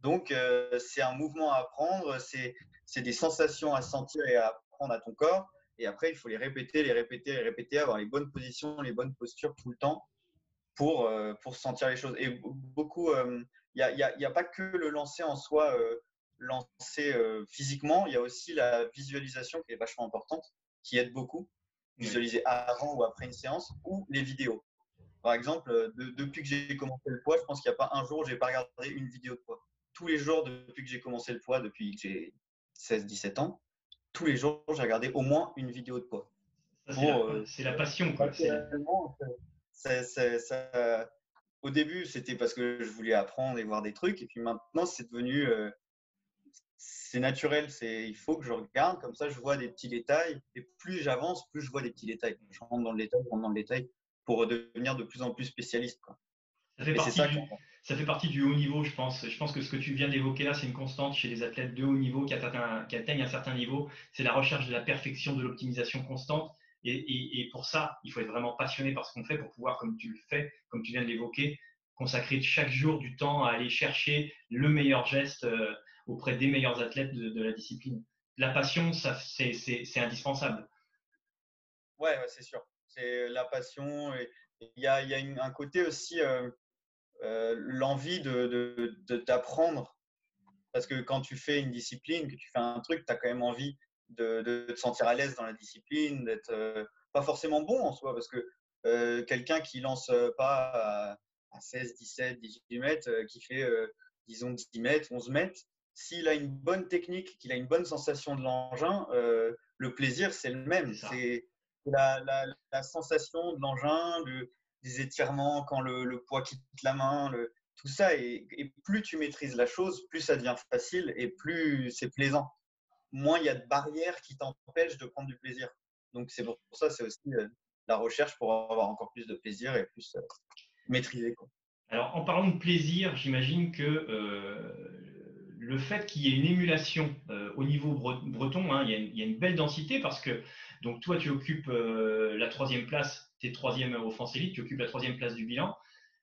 Donc, c'est un mouvement à apprendre, c'est des sensations à sentir et à apprendre à ton corps. Et après, il faut les répéter, les répéter, les répéter, avoir les bonnes positions, les bonnes postures tout le temps pour sentir les choses. Et beaucoup, y a pas que le lancer en soi, lancer physiquement, il y a aussi la visualisation qui est vachement importante, qui aide beaucoup. Ouais. Visualiser avant ou après une séance ou les vidéos. Par exemple, depuis que j'ai commencé le poids, je pense qu'il n'y a pas un jour où je n'ai pas regardé une vidéo de poids. Tous les jours, depuis que j'ai commencé le poids, depuis que j'ai 16-17 ans, tous les jours, j'ai regardé au moins une vidéo de poids. Ça, Pour, c'est la passion, quoi. naturellement, au début, c'était parce que je voulais apprendre et voir des trucs. Et puis maintenant, c'est devenu, c'est naturel. Il faut que je regarde, comme ça, je vois des petits détails. Et plus j'avance, plus je vois des petits détails. Je rentre dans le détail, je rentre dans le détail pour devenir de plus en plus spécialiste, quoi. Ça fait Et c'est partie ça du, ça fait partie du haut niveau, je pense. Je pense que ce que tu viens d'évoquer là, c'est une constante chez les athlètes de haut niveau qui atteignent un certain niveau. C'est la recherche de la perfection, de l'optimisation constante. Et pour ça, il faut être vraiment passionné par ce qu'on fait pour pouvoir, comme tu le fais, comme tu viens de l'évoquer, consacrer chaque jour du temps à aller chercher le meilleur geste auprès des meilleurs athlètes de la discipline. La passion, c'est indispensable. Ouais, ouais, c'est sûr. C'est la passion. Et il y a un côté aussi, l'envie d'apprendre. Parce que quand tu fais une discipline, que tu fais un truc, tu as quand même envie de te sentir à l'aise dans la discipline, d'être pas forcément bon en soi. Parce que quelqu'un qui lance pas à 16, 17, 18 mètres, qui fait, disons, 10 mètres, 11 mètres, s'il a une bonne technique, qu'il a une bonne sensation de l'engin, le plaisir, c'est le C'est même. ça. C'est la sensation de l'engin, des étirements quand le poids quitte la main, tout ça. Et plus tu maîtrises la chose, plus ça devient facile et plus c'est plaisant. Moins il y a de barrières qui t'empêchent de prendre du plaisir. Donc c'est pour ça, c'est aussi la recherche pour avoir encore plus de plaisir et plus maîtriser, quoi. Alors, en parlant de plaisir, j'imagine que le fait qu'il y ait une émulation au niveau breton, hein, il y a une belle densité parce que donc toi, tu occupes la troisième place, tu es troisième au France Élite, tu occupes la troisième place du bilan,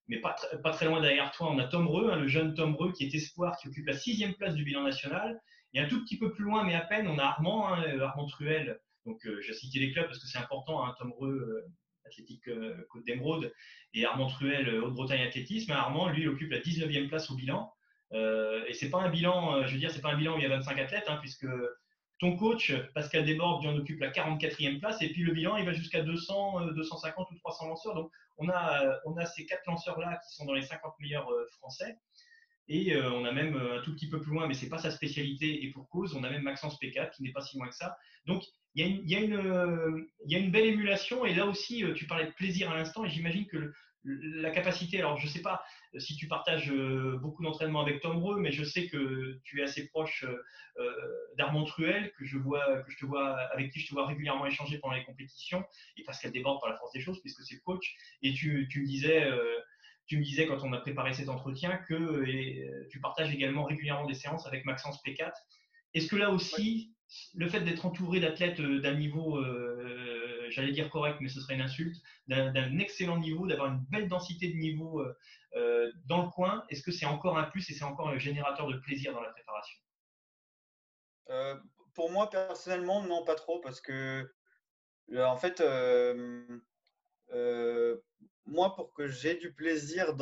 mais pas très loin derrière toi, on a Tom Reux, hein, le jeune Tom Reux qui est espoir, qui occupe la sixième place du bilan national. Et un tout petit peu plus loin, mais à peine, on a Armand, hein, Armand Truel. Donc, j'ai cité les clubs parce que c'est important, hein, Tom Reux, Athlétique Côte d'Emeraude, et Armand Truel, Haute-Bretagne Athlétisme. Armand, lui, il occupe la 19e place au bilan. Et c'est pas un bilan, je veux dire, c'est pas un bilan où il y a 25 athlètes, hein, puisque ton coach, Pascal Desbordes, lui en occupe la 44e place, et puis le bilan, il va jusqu'à 200, 250 ou 300 lanceurs. Donc, on a ces 4 lanceurs-là qui sont dans les 50 meilleurs français. Et on a même un tout petit peu plus loin, mais c'est pas sa spécialité, et pour cause, on a même Maxence P4 qui n'est pas si loin que ça. Donc, il y a une belle émulation, et là aussi, tu parlais de plaisir à l'instant, et j'imagine que la capacité, alors je ne sais pas si tu partages beaucoup d'entraînement avec Tom Reux, mais je sais que tu es assez proche d'Armand Truel, avec qui je te vois régulièrement échanger pendant les compétitions, et Pascal Desbordes par la force des choses, puisque c'est le coach, et tu me disais quand on a préparé cet entretien que tu partages également régulièrement des séances avec Maxence P4. Est-ce que là Ouais. aussi, le fait d'être entouré d'athlètes d'un niveau, j'allais dire correct, mais ce serait une insulte, d'un excellent niveau, d'avoir une belle densité de niveau dans le coin, est-ce que c'est encore un plus et c'est encore un générateur de plaisir dans la préparation? Euh, pour moi, personnellement, non, pas trop, parce que en fait, moi, pour que j'ai du plaisir,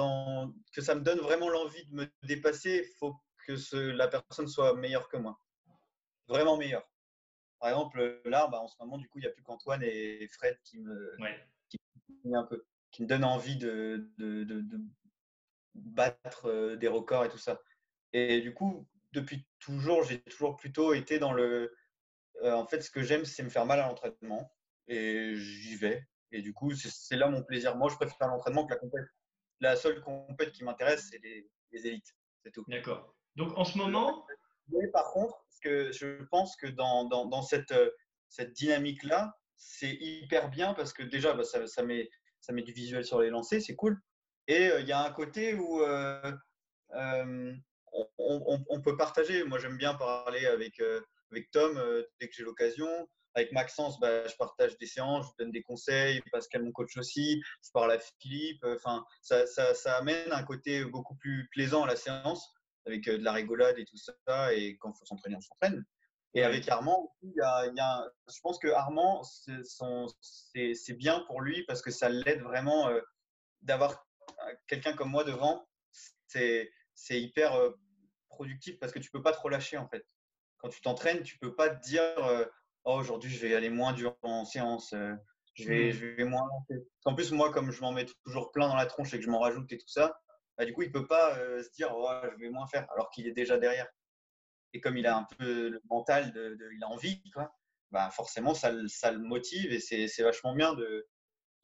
que ça me donne vraiment l'envie de me dépasser, il faut que la personne soit meilleure que moi, vraiment meilleure. Par exemple, là, en ce moment, du coup, il n'y a plus qu'Antoine et Fred Ouais. qui un peu, qui me donnent envie de battre des records et tout ça. Et du coup, depuis toujours, j'ai toujours plutôt été dans en fait, ce que j'aime, c'est me faire mal à l'entraînement. et j'y vais. Et du coup, c'est là mon plaisir. Moi, je préfère l'entraînement que la compète. La seule compète qui m'intéresse, c'est les élites. C'est tout. D'accord. Donc en ce moment, Mais par contre, ce que je pense que dans cette dynamique-là, c'est hyper bien parce que déjà, bah, ça met du visuel sur les lancers, c'est cool. Et il y a un côté où euh, on peut partager. Moi, j'aime bien parler avec Tom dès que j'ai l'occasion. Avec Maxence, bah, je partage des séances, je donne des conseils. Pascal, mon coach aussi. Je parle à Philippe. Enfin, ça amène un côté beaucoup plus plaisant à la séance, avec de la rigolade et tout ça. Et quand il faut s'entraîner, on s'entraîne. Et ouais. avec Armand, je pense que Armand, c'est bien pour lui parce que ça l'aide vraiment d'avoir quelqu'un comme moi devant. C'est hyper productif parce que tu peux pas trop lâcher en fait. Quand tu t'entraînes, tu peux pas te dire oh, aujourd'hui je vais aller moins dur en séance, je vais moins lancer. En plus, moi, comme je m'en mets toujours plein dans la tronche et que je m'en rajoute et tout ça, bah, du coup, il peut pas se dire oh, je vais moins faire alors qu'il est déjà derrière. Et comme il a un peu le mental, il a envie, quoi, bah, forcément, ça le motive et c'est vachement bien de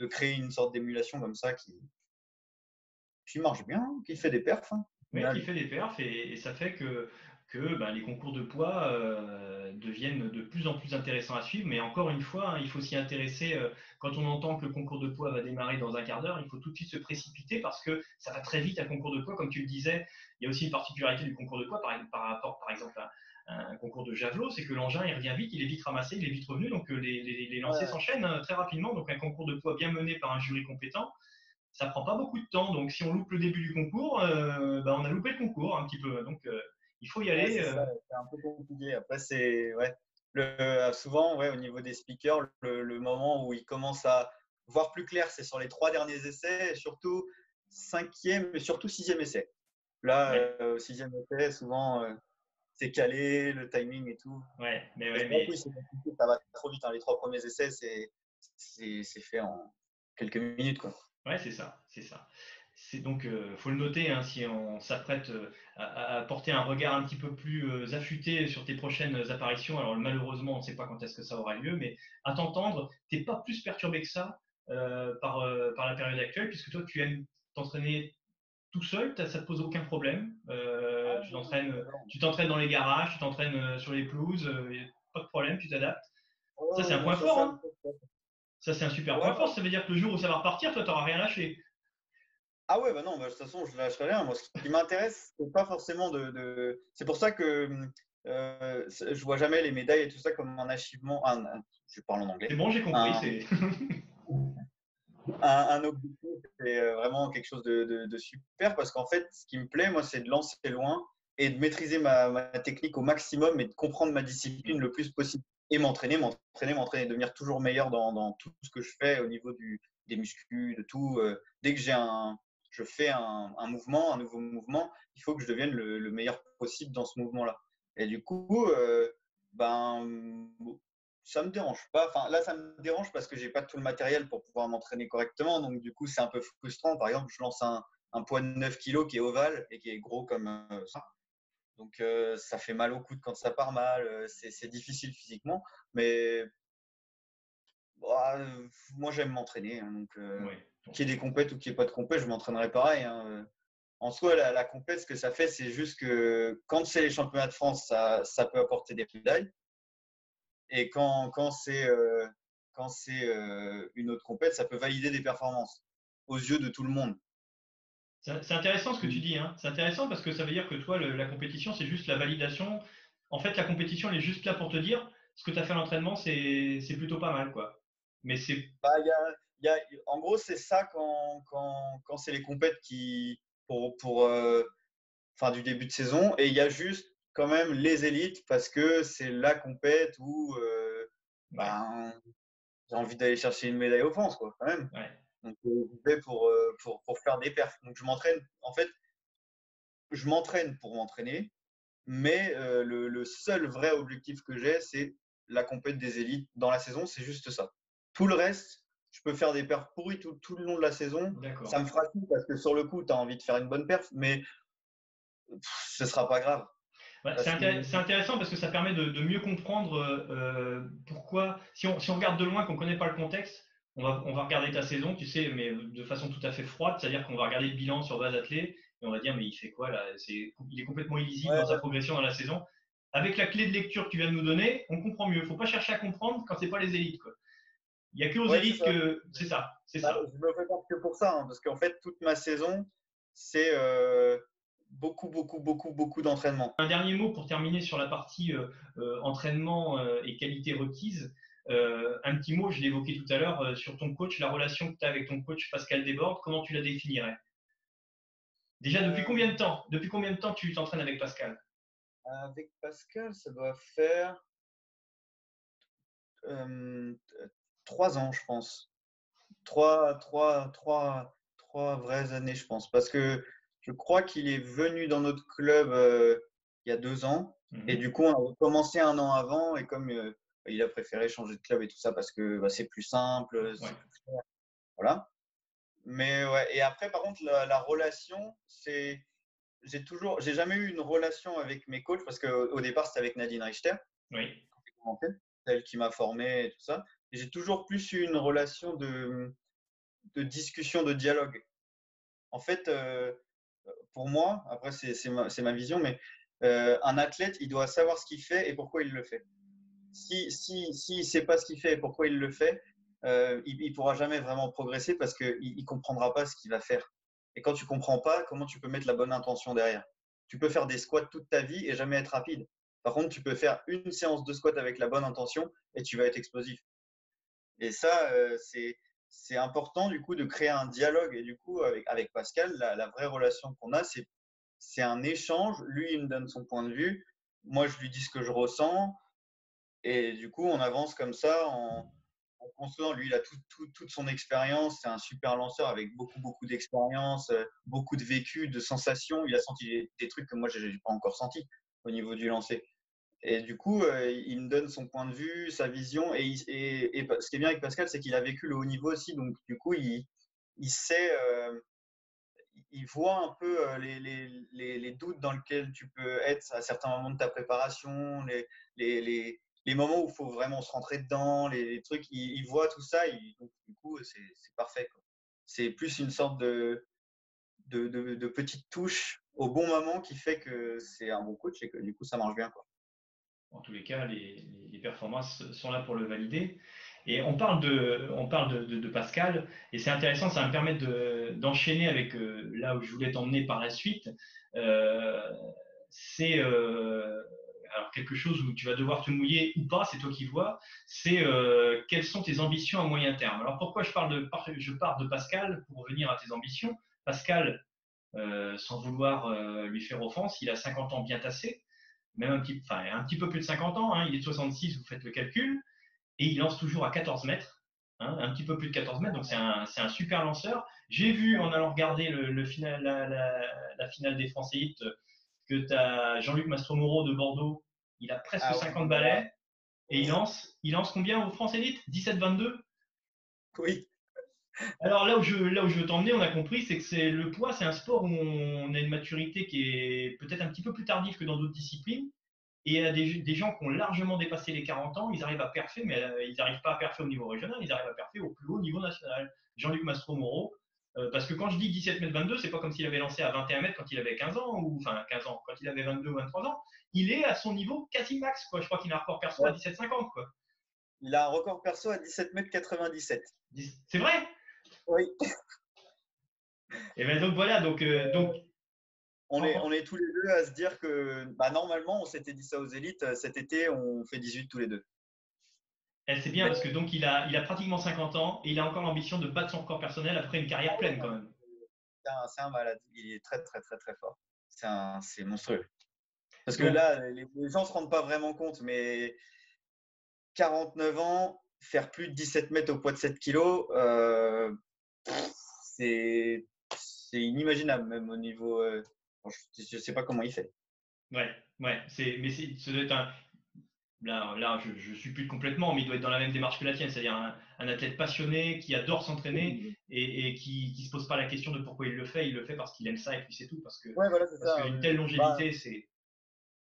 créer une sorte d'émulation comme ça qui marche bien, qui fait des perfs. Hein, au Oui, qui final. fait des perfs et ça fait que ben, les concours de poids deviennent de plus en plus intéressants à suivre. Mais encore une fois, hein, il faut s'y intéresser. Quand on entend que le concours de poids va démarrer dans un quart d'heure, il faut tout de suite se précipiter parce que ça va très vite un concours de poids. Comme tu le disais, il y a aussi une particularité du concours de poids par rapport, par exemple, à un concours de javelot, c'est que l'engin il revient vite, il est vite ramassé, il est vite revenu, donc les lancers Ouais, s'enchaînent très rapidement. Donc un concours de poids bien mené par un jury compétent, ça prend pas beaucoup de temps. Donc, si on loupe le début du concours, bah, on a loupé le concours un petit peu. Donc, il faut y ouais, aller. c'est ça, c'est un peu compliqué. Après, c'est ouais, souvent, ouais, au niveau des speakers, le moment où ils commencent à voir plus clair, c'est sur les 3 derniers essais, et surtout cinquième, et surtout sixième essai. Là, Ouais, au sixième essai, souvent, c'est calé, le timing et tout. Et ouais, c'est vrai que mais oui, c'est compliqué, ça va trop vite. Hein. Les 3 premiers essais, c'est fait en quelques minutes, quoi. ouais, c'est ça, c'est ça. C'est donc, faut le noter, hein, si on s'apprête à porter un regard un petit peu plus affûté sur tes prochaines apparitions. Alors malheureusement, on ne sait pas quand est-ce que ça aura lieu, mais à t'entendre, t'es pas plus perturbé que ça par la période actuelle, puisque toi, tu aimes t'entraîner tout seul, ça te pose aucun problème. Ah, non, non, j'adore. Tu t'entraînes dans les garages, tu t'entraînes sur les pelouses, pas de problème, tu t'adaptes. Ça, c'est Ouais, un non, point fort, ça me hein. fait. Ça, c'est un super Ouais, point fort. Ça veut dire que le jour où ça va repartir, toi, t'auras rien lâché. ah ouais, bah non, bah, de toute façon, je lâcherai rien. Moi, ce qui m'intéresse, c'est pas forcément C'est pour ça que je vois jamais les médailles et tout ça comme un achievement. Je parle en C'est anglais. bon, j'ai compris. Un, C'est un objectif, c'est vraiment quelque chose de super parce qu'en fait, ce qui me plaît, moi, c'est de lancer loin et de maîtriser ma technique au maximum et de comprendre ma discipline le plus possible. Et m'entraîner, devenir toujours meilleur dans tout ce que je fais au niveau des muscles, de tout. Dès que je fais un mouvement, un nouveau mouvement, il faut que je devienne le meilleur possible dans ce mouvement-là. Et du coup, ben, ça me dérange pas. Enfin, là, ça me dérange parce que j'ai pas tout le matériel pour pouvoir m'entraîner correctement. Donc, du coup, c'est un peu frustrant. Par exemple, je lance un poids de 9 kilos qui est ovale et qui est gros comme ça. Donc, ça fait mal au coude quand ça part mal. C'est difficile physiquement. Mais bah, moi, j'aime m'entraîner. Hein. Donc, ouais. qu'il y ait des compètes ou qu'il n'y ait pas de compètes, je m'entraînerai pareil. Hein. En soi, la compète, ce que ça fait, c'est juste que quand c'est les championnats de France, ça peut apporter des médailles. Et quand c'est une autre compète, ça peut valider des performances aux yeux de tout le monde. C'est intéressant ce que tu dis, hein. C'est intéressant parce que ça veut dire que toi, la compétition, c'est juste la validation. En fait, la compétition, elle est juste là pour te dire ce que tu as fait à l'entraînement, c'est plutôt pas mal, quoi. Mais c'est. Bah, en gros, c'est ça quand c'est les compètes enfin, du début de saison. Et il y a juste quand même les élites parce que c'est la compète où Ouais, ben, j'ai envie d'aller chercher une médaille aux France, quoi, quand même. ouais. Donc, je vais pour faire des perfs. Donc, en fait, je m'entraîne pour m'entraîner. Mais le seul vrai objectif que j'ai, c'est la compète des élites dans la saison. C'est juste ça. Tout le reste, je peux faire des perfs pourris tout le long de la saison. Ça D'accord. me fera tout parce que sur le coup, tu as envie de faire une bonne perf, mais ce ne sera pas grave. Ouais, Parce que, c'est intéressant parce que ça permet de mieux comprendre pourquoi, si on regarde de loin, qu'on ne connaît pas le contexte, on va regarder ta saison, tu sais, mais de façon tout à fait froide, c'est-à-dire qu'on va regarder le bilan sur base athlée et on va dire, mais il fait quoi là? Il est complètement illisible ouais, dans sa progression dans la saison. Avec la clé de lecture que tu viens de nous donner, on comprend mieux. Il ne faut pas chercher à comprendre quand c'est pas les élites, quoi. Il n'y a que aux ouais, c'est élites ça. que c'est ça, c'est Bah, ça. je me prépare que pour ça, hein, parce qu'en fait, toute ma saison, c'est beaucoup d'entraînement. Un dernier mot pour terminer sur la partie entraînement et qualité requise. Un petit mot, je l'ai évoqué tout à l'heure, sur ton coach, la relation que tu as avec ton coach Pascal Desbordes, comment tu la définirais? Déjà, Euh, depuis combien de temps tu t'entraînes avec Pascal? Avec Pascal, ça doit faire euh, 3 ans, je pense. Trois vraies années, je pense. Parce que je crois qu'il est venu dans notre club il y a 2 ans. Et Mhm. du coup, on a commencé un an avant. Et comme il a préféré changer de club et tout ça parce que bah, c'est plus simple, Ouais. c'est plus clair. Voilà. Mais ouais. Et après, par contre, la relation, c'est. J'ai jamais eu une relation avec mes coachs parce qu'au départ, c'était avec Nadine Richter, Oui. celle qui m'a formé et tout ça. Et j'ai toujours plus eu une relation de discussion, de dialogue. En fait, pour moi, après c'est ma vision, mais un athlète, il doit savoir ce qu'il fait et pourquoi il le fait. Si ne sait pas ce qu'il fait et pourquoi il le fait, il pourra jamais vraiment progresser parce qu'il ne comprendra pas ce qu'il va faire. Et quand tu comprends pas, comment tu peux mettre la bonne intention derrière? Tu peux faire des squats toute ta vie et jamais être rapide. Par contre, tu peux faire une séance de squat avec la bonne intention et tu vas être explosif. Et ça, c'est important du coup de créer un dialogue. Et du coup, avec Pascal, la vraie relation qu'on a, c'est un échange. Lui, il me donne son point de vue. Moi, je lui dis ce que je ressens. Et du coup, on avance comme ça en construisant. Lui, il a toute son expérience. C'est un super lanceur avec beaucoup d'expérience, beaucoup de vécu, de sensations. Il a senti des trucs que moi, je n'ai pas encore senti au niveau du lancer. Et du coup, il me donne son point de vue, sa vision. Et ce qui est bien avec Pascal, c'est qu'il a vécu le haut niveau aussi. Donc, du coup, il sait, il voit un peu les doutes dans lesquels tu peux être à certains moments de ta préparation, les moments où il faut vraiment se rentrer dedans, les trucs. Il voit tout ça. Donc, du coup, c'est parfait, quoi. C'est plus une sorte de petite touche au bon moment qui fait que c'est un bon coach et que du coup, ça marche bien, quoi. En tous les cas, les performances sont là pour le valider. Et on parle de Pascal, et c'est intéressant, ça va me permettre d'enchaîner avec là où je voulais t'emmener par la suite. Euh, c'est alors quelque chose où tu vas devoir te mouiller ou pas, c'est toi qui vois. C'est quelles sont tes ambitions à moyen terme. Alors pourquoi je pars de Pascal pour revenir à tes ambitions? Pascal, sans vouloir lui faire offense, il a 50 ans bien tassé, même un petit peu plus de 50 ans, hein, il est de 66, vous faites le calcul, et il lance toujours à 14 mètres, hein, un petit peu plus de 14 mètres, donc c'est un super lanceur. J'ai vu en allant regarder la finale des Français Hit que tu as Jean-Luc Mastromoro de Bordeaux, il a presque Ah oui, 50 voilà. balais, et il lance combien aux Français Hit? 17-22. Oui. Alors là où je veux t'emmener, on a compris, c'est que le poids, c'est un sport où on a une maturité qui est peut-être un petit peu plus tardive que dans d'autres disciplines. Et il y a des gens qui ont largement dépassé les 40 ans, ils arrivent à perfer, mais ils n'arrivent pas à perfer au niveau régional, ils arrivent à perfer au plus haut niveau national. Jean-Luc Mastro-Moreau, parce que quand je dis 17 mètres 22, c'est pas comme s'il avait lancé à 21 mètres quand il avait 15 ans, ou enfin 15 ans, quand il avait 22 ou 23 ans. Il est à son niveau quasi max, quoi. Je crois qu'il a un record perso à Ouais. 17,50, quoi. Il a un record perso à 17,97 m. C'est vrai? Oui. Et bien donc voilà, donc On est tous les deux à se dire que bah, normalement, on s'était dit ça aux élites. Cet été, on fait 18 tous les deux. c'est bien Mais parce que donc il a pratiquement 50 ans et il a encore l'ambition de battre son record personnel après une carrière pleine quand même. c'est un malade. Il est très fort. C'est monstrueux. Parce que Donc, là, les gens ne se rendent pas vraiment compte, mais 49 ans, faire plus de 17 mètres au poids de 7 kilos, c'est inimaginable, même au niveau. Je ne sais pas comment il fait. ouais, ouais, ça doit être là, je suis plus complètement, mais il doit être dans la même démarche que la tienne, c'est-à-dire un athlète passionné qui adore s'entraîner et qui se pose pas la question de pourquoi il le fait parce qu'il aime ça et puis c'est tout, Ouais, voilà, c'est parce ça. qu'une telle Bah, longévité, c'est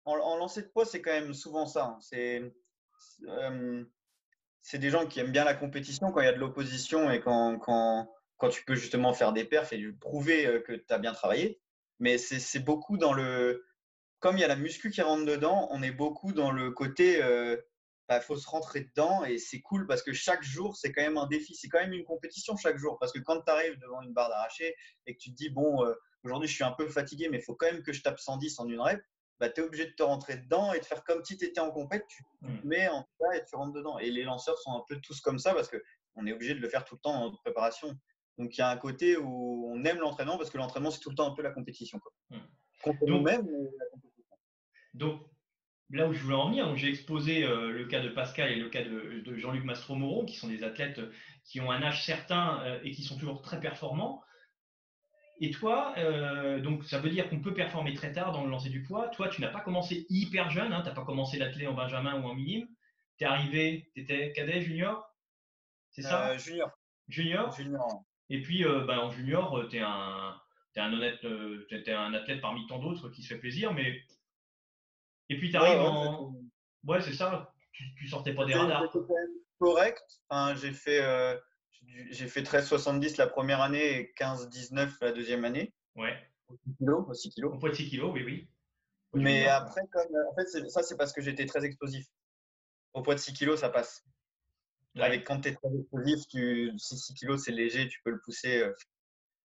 en lancer de poids, c'est quand même souvent ça, hein. Euh, c'est des gens qui aiment bien la compétition quand il y a de l'opposition et quand tu peux justement faire des perfs et lui prouver que tu as bien travaillé. Mais c'est beaucoup dans le. Comme il y a la muscu qui rentre dedans, on est beaucoup dans le côté. Faut se rentrer dedans et c'est cool parce que chaque jour, c'est quand même un défi. C'est quand même une compétition chaque jour. Parce que quand tu arrives devant une barre d'arraché et que tu te dis, bon, aujourd'hui, je suis un peu fatigué, mais il faut quand même que je tape 110 en une rep, tu es obligé de te rentrer dedans et de faire comme si tu étais en compète. Tu te mets en tout cas et tu rentres dedans. Et les lanceurs sont un peu tous comme ça parce qu'on est obligé de le faire tout le temps en préparation. Donc, il y a un côté où on aime l'entraînement parce que l'entraînement, c'est tout le temps un peu la compétition, quoi. Contre Donc, nous-mêmes, mais la compétition. donc, là où je voulais en venir, donc j'ai exposé le cas de Pascal et le cas de Jean-Luc Mastromoreau, qui sont des athlètes qui ont un âge certain et qui sont toujours très performants. Et toi, donc ça veut dire qu'on peut performer très tard dans le lancer du poids. Toi, tu n'as pas commencé hyper jeune, hein, tu n'as pas commencé l'athlète en benjamin ou en minime. Tu es arrivé, tu étais cadet, junior, c'est ça? Junior. Junior. Junior. Et puis en junior, tu es un honnête, t'es un athlète parmi tant d'autres qui se fait plaisir, mais et puis tu Ouais, arrives ouais, en. Ouais, c'est ça, tu sortais pas des j'étais radars, quand quoi. même correct. Enfin, j'ai fait 13,70 la première année et 15,19 la deuxième année. Ouais, Au 6 kilos, au 6 kilos. au poids de 6 kilos, oui, oui. Au Mais junior, quoi. après, en fait, ça, c'est parce que j'étais très explosif. Au poids de 6 kilos, ça passe. Ouais, Avec quand tu es très explosif, 6 kilos, c'est léger, tu peux le pousser.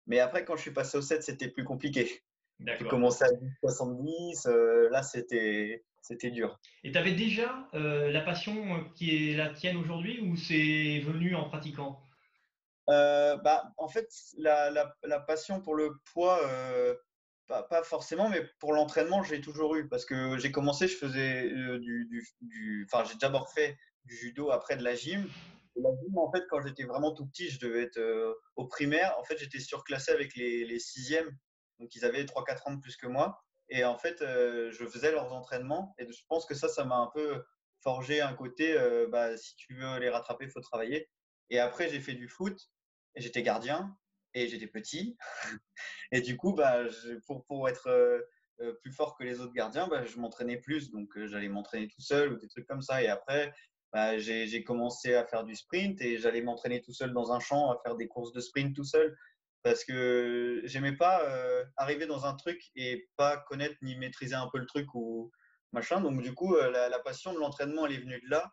Mais après, quand je suis passé au 7, c'était plus compliqué. J'ai d'accord. commencé à 10,70. Là, c'était dur. Et tu avais déjà la passion qui est la tienne aujourd'hui ou c'est venu en pratiquant? En fait, la passion pour le poids, pas forcément, mais pour l'entraînement, j'ai toujours eu. Parce que j'ai commencé, je faisais enfin, j'ai d'abord fait du judo, après de la gym. Et la gym, en fait, quand j'étais vraiment tout petit, je devais être au primaire. En fait, j'étais surclassé avec les sixièmes. Donc, ils avaient 3-4 ans de plus que moi. Et en fait, je faisais leurs entraînements. Et je pense que ça m'a un peu forgé un côté, si tu veux les rattraper, il faut travailler. Et après, j'ai fait du foot. Et j'étais gardien et j'étais petit. Et du coup, pour être plus fort que les autres gardiens, je m'entraînais plus. Donc, j'allais m'entraîner tout seul ou des trucs comme ça. Et après, j'ai commencé à faire du sprint et j'allais m'entraîner tout seul dans un champ, à faire des courses de sprint tout seul. Parce que j'aimais pas arriver dans un truc et pas connaître ni maîtriser un peu le truc ou machin. Donc, du coup, la passion de l'entraînement, elle est venue de là.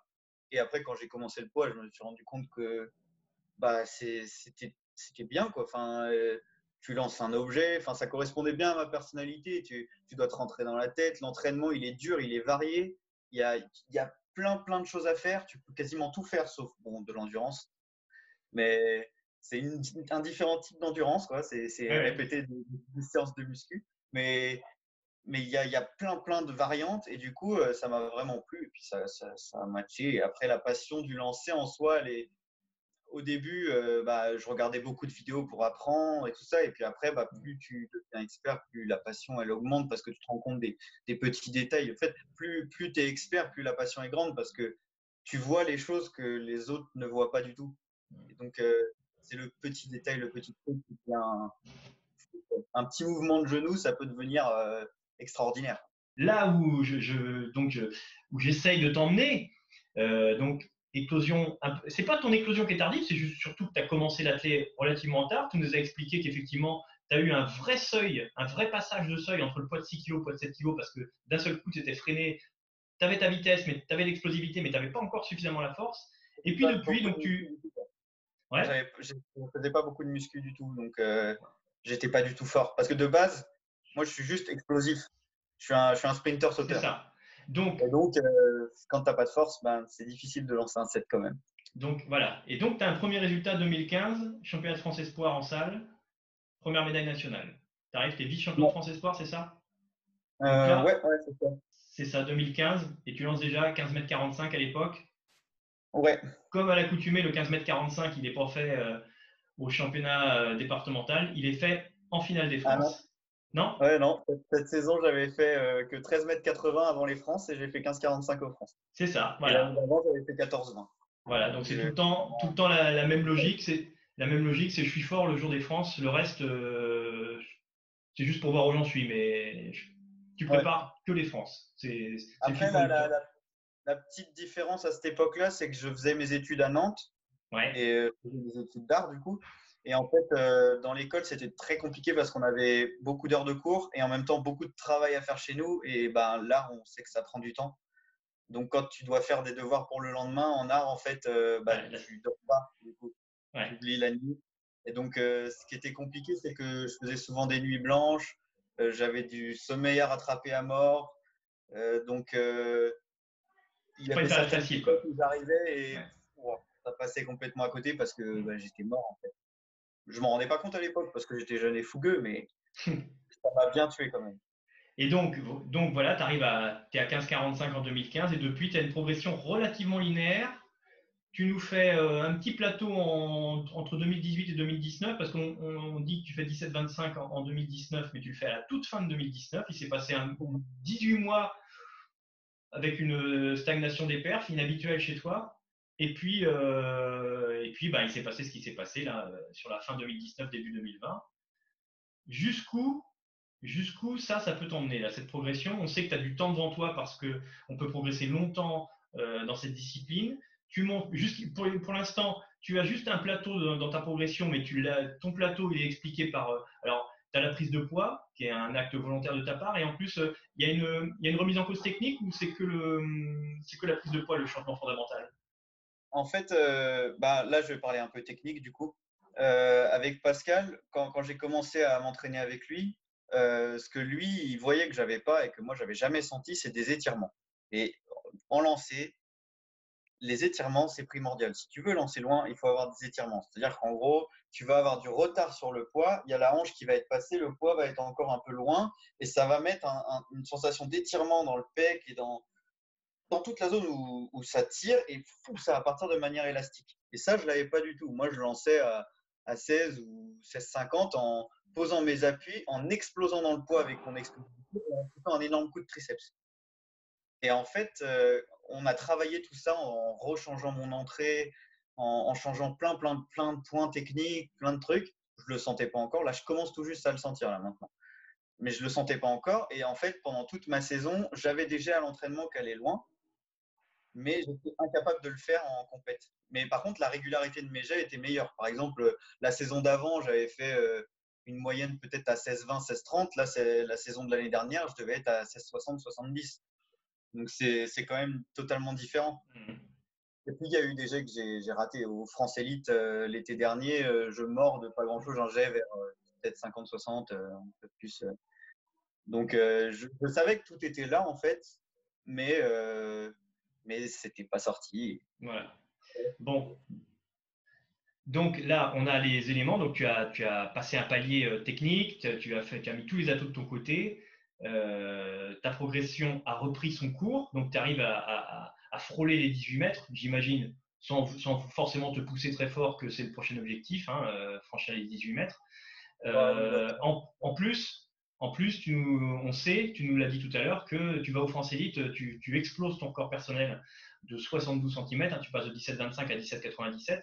Et après, quand j'ai commencé le poids, je me suis rendu compte que c'était bien, quoi. Enfin, tu lances un objet, enfin, ça correspondait bien à ma personnalité. Tu dois te rentrer dans la tête. L'entraînement, il est dur, il est varié. Il y a plein de choses à faire. Tu peux quasiment tout faire, sauf bon, de l'endurance. Mais c'est un différent type d'endurance, quoi. C'est Ouais, ouais. répéter des séances de muscu. Mais il y a plein de variantes. Et du coup, ça m'a vraiment plu. Et puis, ça a matché. Et après, la passion du lancer en soi, au début, je regardais beaucoup de vidéos pour apprendre et tout ça. Et puis après, plus tu deviens expert, plus la passion, elle augmente parce que tu te rends compte des petits détails. En fait, plus tu es expert, plus la passion est grande parce que tu vois les choses que les autres ne voient pas du tout. Et donc, c'est le petit détail, le petit truc qui devient un petit mouvement de genou, ça peut devenir extraordinaire. Là où où j'essaye de t'emmener, donc éclosion, c'est pas ton éclosion qui est tardive, c'est juste surtout que tu as commencé l'athlète relativement tard. Tu nous as expliqué qu'effectivement, tu as eu un vrai seuil, un vrai passage de seuil entre le poids de 6 kg et le poids de 7 kg parce que d'un seul coup, tu étais freiné, tu avais ta vitesse, mais tu avais l'explosivité, mais tu n'avais pas encore suffisamment la force. Et puis Pas depuis, beaucoup donc de tu. muscu. Ouais, Je ne faisais pas beaucoup de muscu du tout, donc j'étais pas du tout fort. Parce que de base, moi, je suis juste explosif. Je suis un sprinter c'est sauteur. ça. Donc, Et donc, quand t'as pas de force, c'est difficile de lancer un set quand même. donc voilà. Et donc, tu as un premier résultat 2015, championnat de France Espoir en salle, première médaille nationale. Tu arrives, tu es vice-champion de Ouais, France Espoir, c'est ça? Donc là, ouais, c'est ça. c'est ça, 2015, et tu lances déjà 15 mètres 45 à l'époque. Ouais. Comme à l'accoutumée, le 15 mètres 45, il n'est pas fait au championnat départemental, il est fait en finale des Ah non. France. Non? Ouais, non. Cette saison, j'avais fait que 13,80 m avant les France et j'ai fait 15,45 aux France. C'est ça, Et l'année voilà. d'avant, j'avais fait 14,20. Voilà, donc Donc, c'est tout le temps la même logique. C'est la même logique, c'est je suis fort le jour des France. Le reste, c'est juste pour voir où j'en suis. Mais Tu Ouais. prépares que les France. C'est le fil Après, conducteur. la petite différence à cette époque-là, c'est que je faisais mes études à Nantes Ouais. et je faisais des études d'art du coup. Et en fait, dans l'école, c'était très compliqué parce qu'on avait beaucoup d'heures de cours et en même temps beaucoup de travail à faire chez nous. Et ben, l'art, on sait que ça prend du temps. Donc, quand tu dois faire des devoirs pour le lendemain en art, en fait, bah, Ouais, là, tu dors pas, du coup. Tu ouais. oublies la nuit. Et donc, ce qui était compliqué, c'est que je faisais souvent des nuits blanches. J'avais du sommeil à rattraper à mort. Donc, il y C'est pas une avait période certaines facile, périodes quoi. où j'arrivais et Ouais. ouah, ça passait complètement à côté parce que bah, j'étais mort, en fait. Je m'en rendais pas compte à l'époque parce que j'étais jeune et fougueux, mais ça m'a bien tué quand même. Et donc voilà, tu es à 15,45 en 2015 et depuis, tu as une progression relativement linéaire. Tu nous fais un petit plateau entre 2018 et 2019 parce qu'on dit que tu fais 17,25 en 2019, mais tu le fais à la toute fin de 2019. Il s'est passé 18 mois avec une stagnation des perfs inhabituelle chez toi. Et puis bah, il s'est passé ce qui s'est passé là, sur la fin 2019, début 2020. Jusqu'où Jusqu'où ça peut t'emmener, là, cette progression? On sait que tu as du temps devant toi parce qu'on peut progresser longtemps dans cette discipline. Tu montes, pour l'instant, tu as juste un plateau dans ta progression, mais ton plateau, il est expliqué par. Alors, tu as la prise de poids, qui est un acte volontaire de ta part, et en plus, il y a une remise en cause technique ou c'est que la prise de poids, le changement fondamental? En fait, bah, là, je vais parler un peu technique du coup. Avec Pascal, quand j'ai commencé à m'entraîner avec lui, ce que lui, il voyait que j'avais pas et que moi, j'avais jamais senti, c'est des étirements. Et en lancer, les étirements, c'est primordial. Si tu veux lancer loin, il faut avoir des étirements. C'est-à-dire qu'en gros, tu vas avoir du retard sur le poids, il y a la hanche qui va être passée, le poids va être encore un peu loin et ça va mettre une sensation d'étirement dans le pec et dans toute la zone où ça tire et fou, ça va partir de manière élastique. Et ça, je ne l'avais pas du tout. Moi, je lançais à 16 ou 16,50 en posant mes appuis, en explosant dans le poids avec mon explosivité et en faisant un énorme coup de triceps. Et en fait, on a travaillé tout ça en rechangeant mon entrée, en changeant plein de points techniques, plein de trucs. Je ne le sentais pas encore. Là, je commence tout juste à le sentir là maintenant. Mais je ne le sentais pas encore. Et en fait, pendant toute ma saison, j'avais déjà à l'entraînement qu'elle est loin, mais j'étais incapable de le faire en compète. Mais par contre, la régularité de mes jets était meilleure. Par exemple, la saison d'avant, j'avais fait une moyenne peut-être à 16,20, 16,30. Là, c'est la saison de l'année dernière, je devais être à 16,60, 70. Donc, c'est quand même totalement différent. Et puis, il y a eu des jets que j'ai ratés. Au France Elite l'été dernier, je mords de pas grand-chose. J'en jet vers peut-être 50, 60, un peu plus. Donc, je savais que tout était là, en fait, mais, mais c'était pas sorti. Voilà. Bon, donc là, on a les éléments. Donc tu as passé un palier technique, tu as mis tous les atouts de ton côté. Ta progression a repris son cours. Donc tu arrives à frôler les 18 mètres, j'imagine, sans forcément te pousser très fort que c'est le prochain objectif, hein, franchir les 18 mètres. Ouais, on y va. En plus, on sait, tu nous l'as dit tout à l'heure, que tu vas au France Elite, tu exploses ton corps personnel de 72 cm, hein, tu passes de 17,25 à 17,97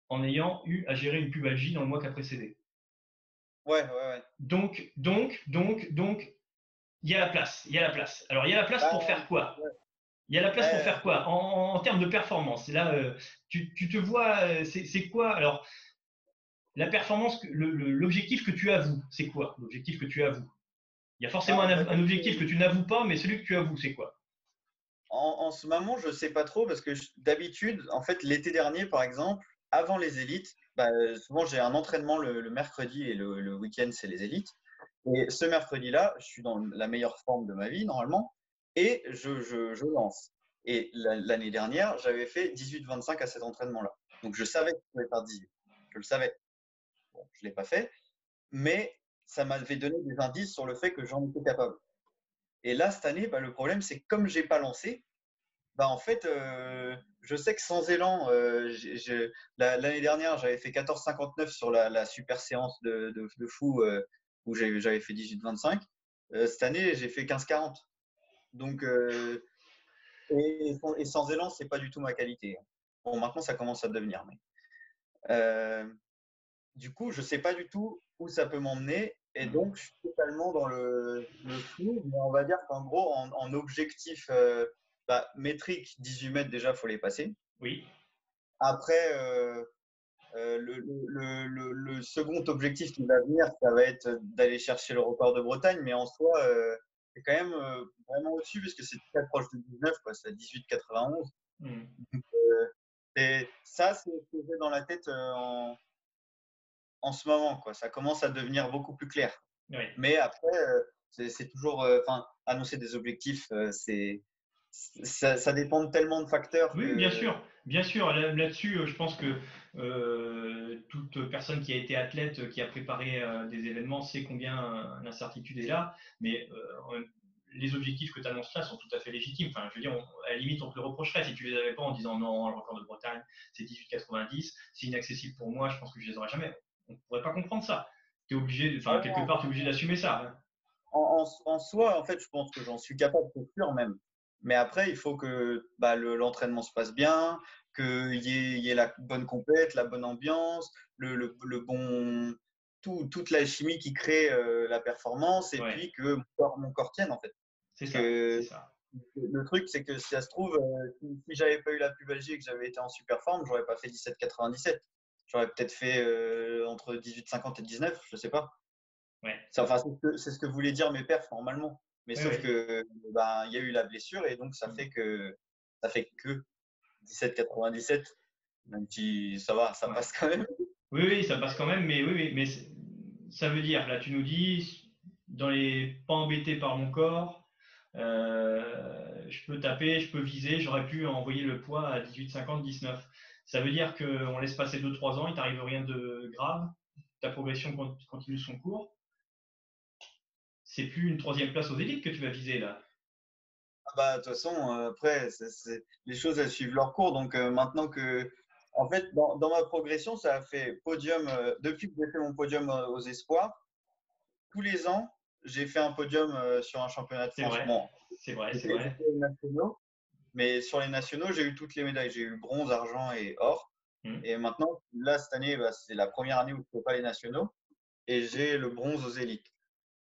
en ayant eu à gérer une pubalgie dans le mois qui a précédé. Ouais, ouais, ouais. Donc, il y a la place. Il y a la place. Alors, il y a la place Bah, pour faire quoi? ouais. Il y a la place pour Ouais, faire quoi en termes de performance? Là, tu te vois, c'est quoi? Alors, la performance, l'objectif que tu avoues, c'est quoi? L'objectif que tu avoues. Il y a bah, forcément on va un dire objectif que que tu n'avoues pas, mais celui que tu avoues, c'est quoi? en ce moment, je sais pas trop parce que d'habitude, en fait, l'été dernier, par exemple, avant les élites, bah, souvent j'ai un entraînement le mercredi et le week-end, c'est les élites. Et ce mercredi-là, je suis dans la meilleure forme de ma vie, normalement, et je lance. Et l'année dernière, j'avais fait 18-25 à cet entraînement-là. Donc, je savais que je pouvais faire 18. Je le savais. Bon, je ne l'ai pas fait, mais ça m'avait donné des indices sur le fait que j'en étais capable. Et là, cette année, bah, le problème, c'est que comme je n'ai pas lancé, bah, en fait, je sais que sans élan, l'année dernière, j'avais fait 14,59 sur la super séance de fou où j'avais fait 18,25. Cette année, j'ai fait 15,40. Donc, et sans élan, c'est pas du tout ma qualité. Bon, maintenant, ça commence à devenir. Mais, du coup, je sais pas du tout où ça peut m'emmener. Et donc, je suis totalement dans le flou. Mais on va dire qu'en gros, en objectif métrique, 18 mètres, déjà, il faut les passer. Oui. Après, le second objectif qui va venir, ça va être d'aller chercher le record de Bretagne. Mais en soi, c'est quand même vraiment au-dessus, puisque c'est très proche de 19, quoi. C'est à 18,91. Mm. Et ça, c'est ce que j'ai dans la tête en ce moment, quoi. Ça commence à devenir beaucoup plus clair. Oui. Mais après, c'est toujours, annoncer des objectifs, ça dépend de tellement de facteurs Oui, que. bien sûr. Bien sûr, là-dessus, je pense que toute personne qui a été athlète, qui a préparé des événements, sait combien l'incertitude est là. Mais les objectifs que tu annonces là sont tout à fait légitimes. Enfin, je veux dire, à la limite, on te le reprocherait si tu les avais pas en disant non, le record de Bretagne, c'est 18,90, c'est inaccessible pour moi, je pense que je les aurais jamais. On ne pourrait pas comprendre ça. Tu es obligé, enfin, quelque part, tu es obligé d'assumer ça. Hein. En soi, en fait, je pense que j'en suis capable, c'est sûr même. Mais après, il faut que l'entraînement se passe bien, qu'il y ait la bonne compète, la bonne ambiance, le bon, toute la chimie qui crée la performance, et Ouais. puis que mon corps tienne, en fait. C'est ça, Que, c'est ça. Le truc, c'est que si ça se trouve, si j'avais pas eu la pubalgie et que j'avais été en super forme, j'aurais pas fait 17,97. J'aurais peut-être fait entre 18,50 et 19, je sais pas. Ouais. Enfin, c'est ce que voulaient dire mes perfs normalement. Mais Ouais, sauf ouais. que il y a eu la blessure, et donc ça fait que 17,97. Même si ça va, ça Ouais. passe quand même. Oui, oui, ça passe quand même, mais oui, oui, mais ça veut dire, là, tu nous dis, dans les pas embêté par mon corps, je peux taper, je peux viser, j'aurais pu envoyer le poids à 18,50, 19. Ça veut dire qu'on laisse passer 2-3 ans, il t'arrive rien de grave, ta progression continue son cours. C'est plus une troisième place aux élites que tu vas viser là. De toute façon, après, les choses, elles suivent leur cours. Donc maintenant que, en fait, dans ma progression, ça a fait podium, depuis que j'ai fait mon podium aux espoirs, tous les ans, j'ai fait un podium sur un championnat de C'est France. vrai, Bon, c'est vrai, j'ai c'est fait vrai. les nationaux, mais sur les nationaux, j'ai eu toutes les médailles. J'ai eu bronze, argent et or. Hmm. Et maintenant, là, cette année, c'est la première année où je ne fais pas les nationaux, et j'ai le bronze aux élites.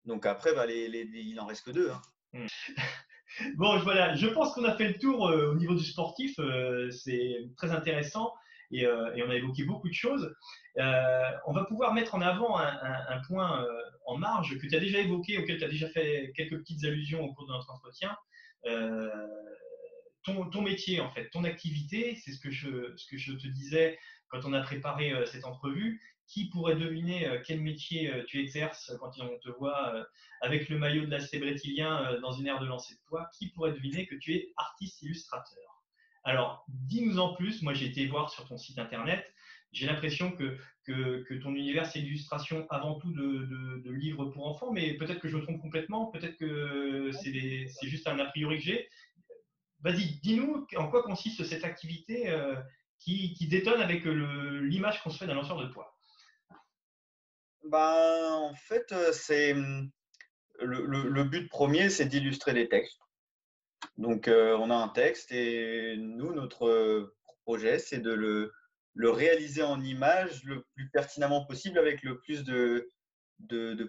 Donc après, il n'en reste que deux. Hein. Hmm. Bon, voilà, je pense qu'on a fait le tour au niveau du sportif. C'est très intéressant et on a évoqué beaucoup de choses. On va pouvoir mettre en avant un point en marge que tu as déjà évoqué, auquel tu as déjà fait quelques petites allusions au cours de notre entretien. Euh, ton métier, en fait, ton activité, c'est ce que je te disais quand on a préparé cette entrevue. Qui pourrait deviner quel métier tu exerces quand on te voit avec le maillot de l'AC Brétilien dans une aire de lancer de poids? Qui pourrait deviner que tu es artiste illustrateur? Alors, dis-nous en plus. Moi, j'ai été voir sur ton site internet. J'ai l'impression que ton univers, c'est l'illustration avant tout de livres pour enfants, mais peut-être que je me trompe complètement. Peut-être que c'est juste un a priori que j'ai. Vas-y, dis-nous en quoi consiste cette activité qui détonne avec l'image qu'on se fait d'un lanceur de poids. En fait, le but premier, c'est d'illustrer des textes. Donc, on a un texte, et nous, notre projet, c'est de le réaliser en images le plus pertinemment possible, avec le plus de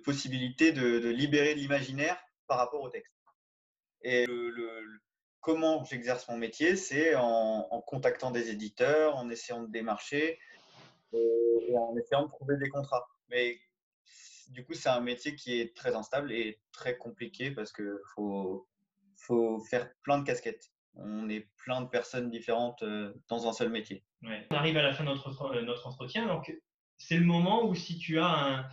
possibilités de libérer l'imaginaire par rapport au texte. Et comment j'exerce mon métier, c'est en contactant des éditeurs, en essayant de démarcher et en essayant de trouver des contrats. Mais du coup, c'est un métier qui est très instable et très compliqué, parce qu'il faut faire plein de casquettes. On est plein de personnes différentes dans un seul métier. Ouais. On arrive à la fin de notre entretien, donc c'est le moment où si tu as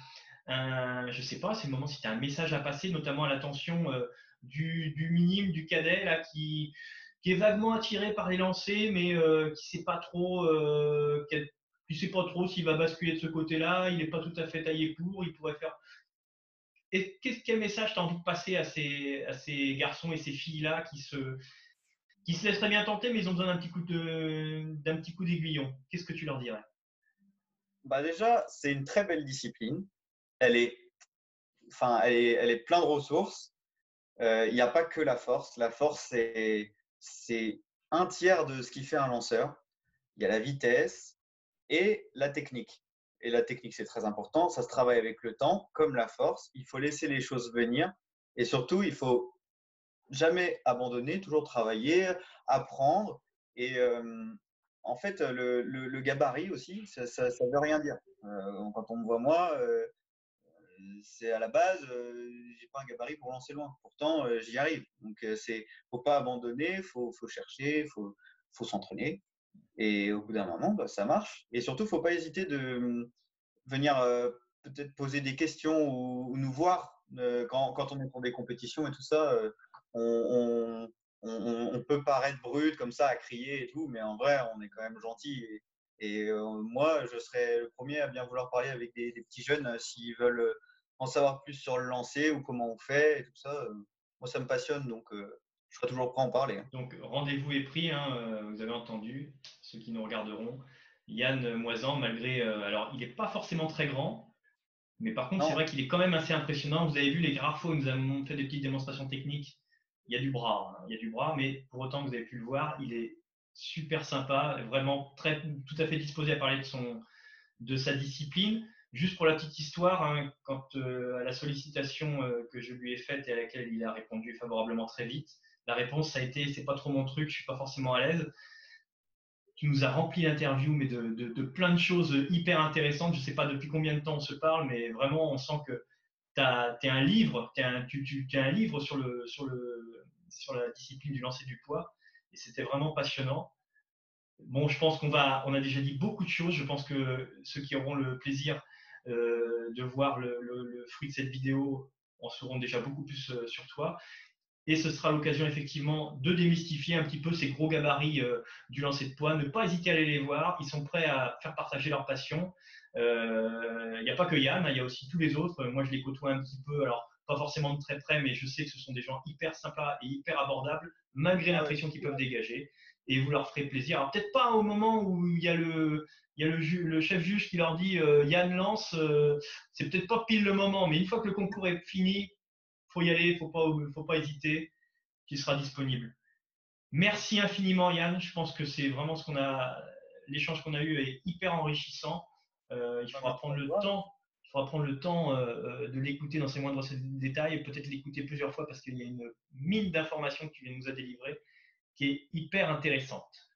je sais pas, c'est le moment si tu as un message à passer, notamment à l'attention du minime, du cadet, là, qui est vaguement attiré par les lancers, mais qui sait pas trop, qui sait pas trop s'il va basculer de ce côté-là, il n'est pas tout à fait taillé pour, il pourrait faire. Et quel message tu as envie de passer à ces garçons et ces filles-là qui se laisseraient bien tenter, mais ils ont besoin d'un petit coup d'aiguillon? Qu'est-ce que tu leur dirais? Déjà, c'est une très belle discipline. Elle est, elle est pleine de ressources. Il n'y a pas que la force. La force, c'est un tiers de ce qui fait un lanceur. Il y a la vitesse et la technique. et la technique, c'est très important. Ça se travaille avec le temps, comme la force. Il faut laisser les choses venir. Et surtout, il faut jamais abandonner, toujours travailler, apprendre. Et en fait, le gabarit aussi, ça ne veut rien dire. Quand on me voit moi, c'est à la base, j'ai pas un gabarit pour lancer loin. Pourtant, j'y arrive. Donc, faut pas abandonner, faut chercher, faut s'entraîner. Et au bout d'un moment, bah, ça marche. Et surtout, faut pas hésiter de venir peut-être poser des questions ou nous voir quand on est pour des compétitions et tout ça. On peut paraître brut comme ça à crier et tout, mais en vrai, on est quand même gentil. Et moi, je serais le premier à bien vouloir parler avec des petits jeunes s'ils veulent en savoir plus sur le lancer ou comment on fait et tout ça. Moi, ça me passionne, donc je serai toujours prêt à en parler. Donc rendez-vous est pris, hein, vous avez entendu, ceux qui nous regarderont. Yann Moisan, malgré, alors il n'est pas forcément très grand, mais par contre c'est Non, vrai qu'il est quand même assez impressionnant. Vous avez vu les rares fois où nous avons fait des petites démonstrations techniques, il y a du bras, hein, il y a du bras, mais pour autant que vous avez pu le voir, il est super sympa, vraiment tout à fait disposé à parler de sa discipline. Juste pour la petite histoire, hein, quand à la sollicitation que je lui ai faite et à laquelle il a répondu favorablement très vite, la réponse ça a été c'est pas trop mon truc, je suis pas forcément à l'aise. Tu nous as rempli l'interview, mais de plein de choses hyper intéressantes. Je sais pas depuis combien de temps on se parle, mais vraiment on sent que tu es un livre, tu un livre sur la discipline du lancer du poids, et c'était vraiment passionnant. Bon, je pense on a déjà dit beaucoup de choses. Je pense que ceux qui auront le plaisir de voir le fruit de cette vidéo en sauront déjà beaucoup plus sur toi. Et ce sera l'occasion effectivement de démystifier un petit peu ces gros gabarits du lancer de poids. Ne pas hésiter à aller les voir. Ils sont prêts à faire partager leur passion. Il n'y a pas que Yann, hein, il y a aussi tous les autres. Moi, je les côtoie un petit peu. Alors, pas forcément de très près, mais je sais que ce sont des gens hyper sympas et hyper abordables, malgré l'impression qu'ils peuvent dégager. Et vous leur ferez plaisir. Alors, peut-être pas au moment où il y a le chef juge qui leur dit Yann lance, c'est peut-être pas pile le moment, mais une fois que le concours est fini, faut y aller, faut pas hésiter, qui sera disponible. Merci infiniment Yann, je pense que c'est vraiment l'échange qu'on a eu est hyper enrichissant. Il faudra prendre le temps, de l'écouter dans ses moindres détails et peut-être l'écouter plusieurs fois parce qu'il y a une mine d'informations que tu nous as délivrées qui est hyper intéressante.